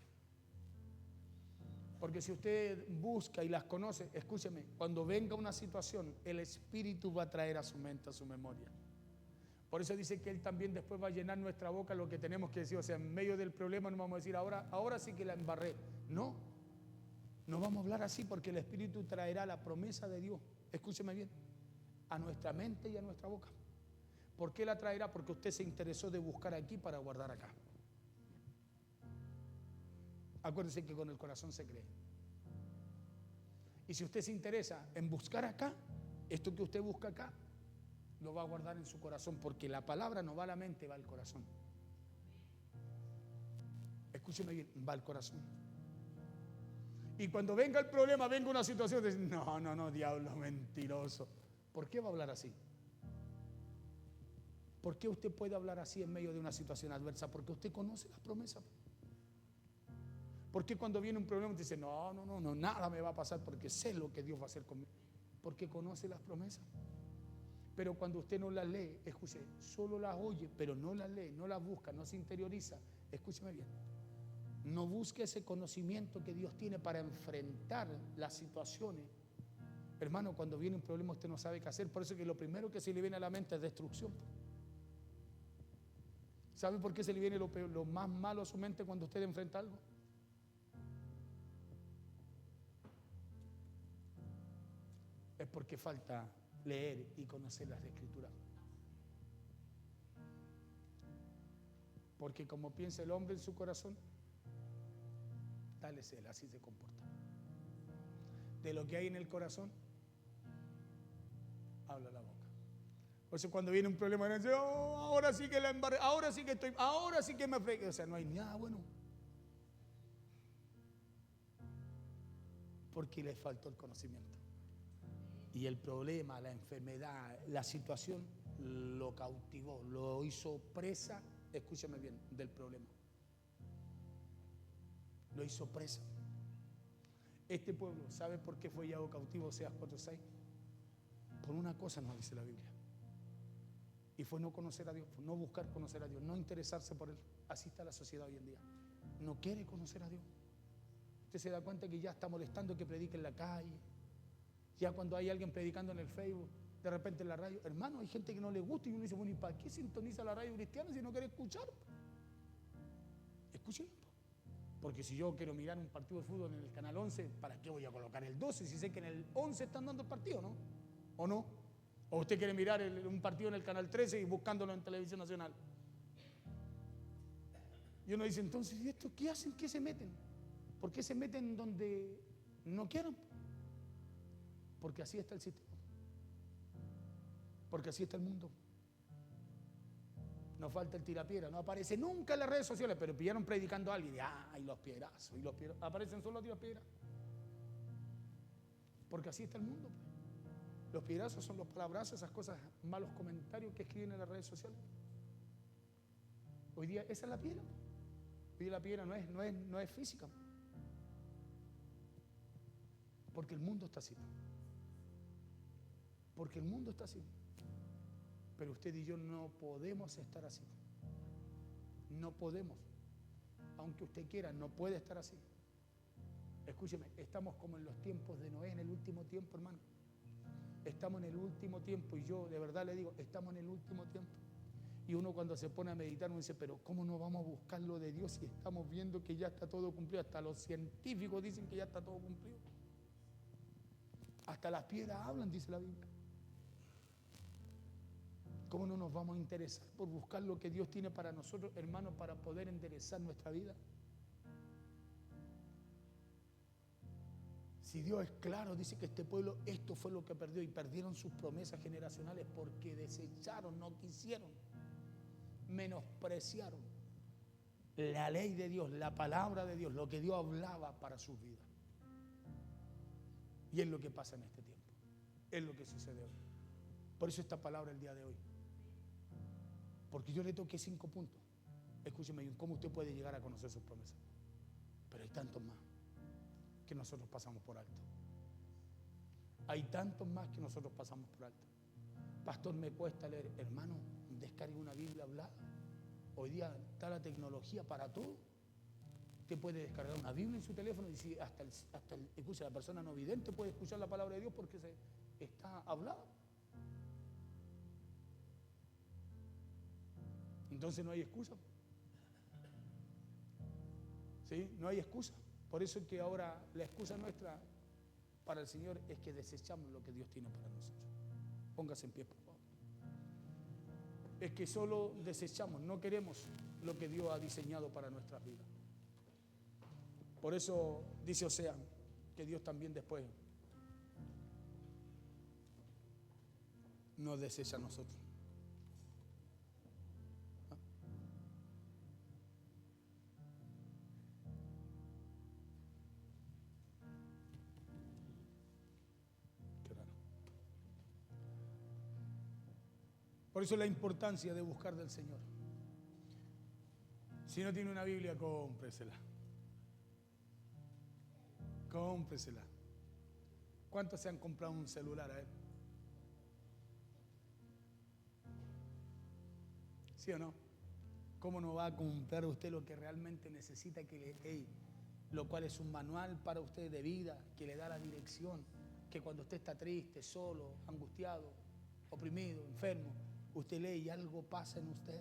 S1: Porque si usted busca y las conoce, escúcheme, cuando venga una situación, el Espíritu va a traer a su mente, a su memoria. Por eso dice que Él también después va a llenar nuestra boca lo que tenemos que decir. O sea, en medio del problema no vamos a decir, ahora sí que la embarré. No, no vamos a hablar así porque el Espíritu traerá la promesa de Dios. Escúcheme bien, a nuestra mente y a nuestra boca. ¿Por qué la traerá? Porque usted se interesó de buscar aquí para guardar acá. Acuérdese que con el corazón se cree. Y si usted se interesa en buscar acá, esto que usted busca acá, lo va a guardar en su corazón, porque la palabra no va a la mente, va al corazón. Escúcheme bien, va al corazón. Y cuando venga el problema, venga una situación, de no, diablo mentiroso. ¿Por qué va a hablar así? ¿Por qué usted puede hablar así en medio de una situación adversa? Porque usted conoce las promesas. ¿Por qué cuando viene un problema usted dice, no, nada me va a pasar porque sé lo que Dios va a hacer conmigo? Porque conoce las promesas. Pero cuando usted no las lee, escuche, solo las oye, pero no las lee, no las busca, no se interioriza. Escúcheme bien. No busque ese conocimiento que Dios tiene para enfrentar las situaciones. Hermano, cuando viene un problema usted no sabe qué hacer. Por eso que lo primero que se le viene a la mente es destrucción. ¿Sabe por qué se le viene lo más malo a su mente cuando usted enfrenta algo? Es porque falta leer y conocer las Escrituras. Porque como piensa el hombre en su corazón, tal es él, así se comporta. De lo que hay en el corazón, habla la boca. Por eso cuando viene un problema, dice, ahora sí que la embarré, ahora sí que me fregué. O sea, no hay nada bueno. Porque le faltó el conocimiento. Y el problema, la enfermedad, la situación lo cautivó, lo hizo presa, escúchame bien, del problema. Lo hizo presa. Este pueblo, ¿sabe por qué fue llevado cautivo? Oseas 4:6. Por una cosa nos dice la Biblia. Y fue no conocer a Dios, fue no buscar conocer a Dios, no interesarse por Él. Así está la sociedad hoy en día. No quiere conocer a Dios. Usted se da cuenta que ya está molestando que predique en la calle. Ya cuando hay alguien predicando en el Facebook, de repente en la radio, hermano, hay gente que no le gusta y uno dice, bueno, ¿y para qué sintoniza la radio cristiana si no quiere escuchar? Escúchelo. Porque si yo quiero mirar un partido de fútbol en el canal 11, ¿para qué voy a colocar el 12 si sé que en el 11 están dando el partido, no? ¿O no? ¿O usted quiere mirar un partido en el canal 13 y buscándolo en televisión nacional? Y uno dice, entonces, ¿y esto qué hacen? ¿Qué se meten? ¿Por qué se meten donde no quieran? Porque así está el sistema. Porque así está el mundo. No falta el tirapiedra, no aparece nunca en las redes sociales, pero pillaron predicando a alguien y los piedrazos, aparecen solo los tirapiedras. Porque así está el mundo. Los piedrazos son los palabrazos, esas cosas, malos comentarios que escriben en las redes sociales. Hoy día esa es la piedra. Hoy día la piedra no es física. Porque el mundo está así. Porque el mundo está así. Pero usted y yo no podemos estar así. No podemos. Aunque usted quiera, no puede estar así. Escúcheme, estamos como en los tiempos de Noé, en el último tiempo, hermano. Estamos en el último tiempo y yo de verdad le digo, estamos en el último tiempo. Y uno cuando se pone a meditar, uno dice, pero ¿cómo no vamos a buscar lo de Dios si estamos viendo que ya está todo cumplido? Hasta los científicos dicen que ya está todo cumplido. Hasta las piedras hablan, dice la Biblia. ¿Cómo no nos vamos a interesar por buscar lo que Dios tiene para nosotros, hermanos, para poder enderezar nuestra vida? Si Dios es claro, dice que este pueblo, esto fue lo que perdió y perdieron sus promesas generacionales porque desecharon, no quisieron, menospreciaron la ley de Dios, la palabra de Dios, lo que Dios hablaba para sus vidas. Y es lo que pasa en este tiempo, es lo que sucede hoy. Por eso esta palabra el día de hoy. Porque yo le toqué 5 puntos. Escúcheme, ¿cómo usted puede llegar a conocer sus promesas? Pero hay tantos más que nosotros pasamos por alto. Hay tantos más que nosotros pasamos por alto. Pastor, me cuesta leer. Hermano, descargue una Biblia hablada. Hoy día está la tecnología para todo. Usted puede descargar una Biblia en su teléfono y si escucha, la persona no vidente puede escuchar la palabra de Dios porque está hablada. Entonces no hay excusa. ¿Sí? No hay excusa. Por eso es que ahora la excusa nuestra para el Señor es que desechamos lo que Dios tiene para nosotros. Póngase en pie, por favor. Es que solo desechamos, no queremos lo que Dios ha diseñado para nuestras vidas. Por eso dice Oseas que Dios también después nos desecha a nosotros. Qué raro. Por eso la importancia de buscar del Señor. Si no tiene una Biblia, cómpresela. Cómpresela. ¿Cuántos se han comprado un celular a él? ¿Sí o no? ¿Cómo no va a comprar usted lo que realmente necesita, lo cual es un manual para usted de vida, que le da la dirección, que cuando usted está triste, solo, angustiado, oprimido, enfermo, usted lee y algo pasa en usted?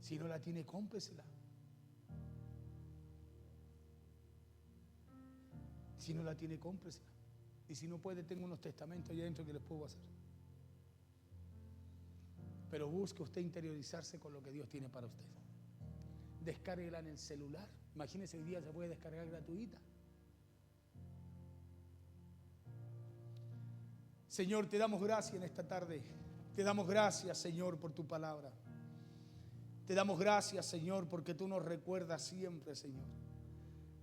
S1: Si no la tiene, cómpresela. Si no la tiene, cómpresela. Y si no puede, tengo unos testamentos allá adentro que les puedo hacer. Pero busque usted interiorizarse con lo que Dios tiene para usted. Descárguela en el celular. Imagínese, hoy día se puede descargar gratuita. Señor, te damos gracias en esta tarde. Te damos gracias, Señor, por tu palabra. Te damos gracias, Señor, porque tú nos recuerdas siempre, Señor.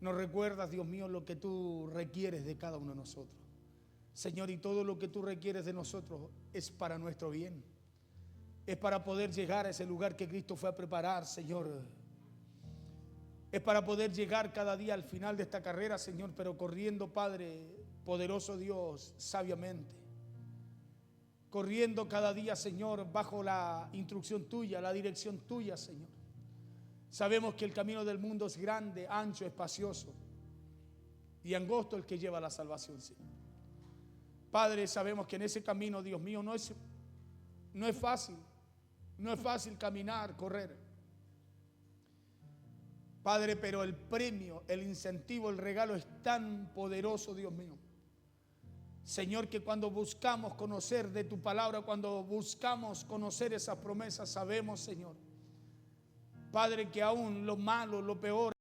S1: Nos recuerdas, Dios mío, lo que tú requieres de cada uno de nosotros. Señor, y todo lo que tú requieres de nosotros es para nuestro bien. Es para poder llegar a ese lugar que Cristo fue a preparar, Señor. Es para poder llegar cada día al final de esta carrera, Señor, pero corriendo, Padre, poderoso Dios, sabiamente. Corriendo cada día, Señor, bajo la instrucción tuya, la dirección tuya, Señor. Sabemos que el camino del mundo es grande, ancho, espacioso y angosto el que lleva a la salvación, Señor. Padre, sabemos que en ese camino, Dios mío, no es fácil. No es fácil caminar, correr. Padre, pero el premio, el incentivo, el regalo es tan poderoso, Dios mío. Señor, que cuando buscamos conocer de tu palabra, cuando buscamos conocer esas promesas, sabemos, Señor, Padre, que aún lo malo, lo peor,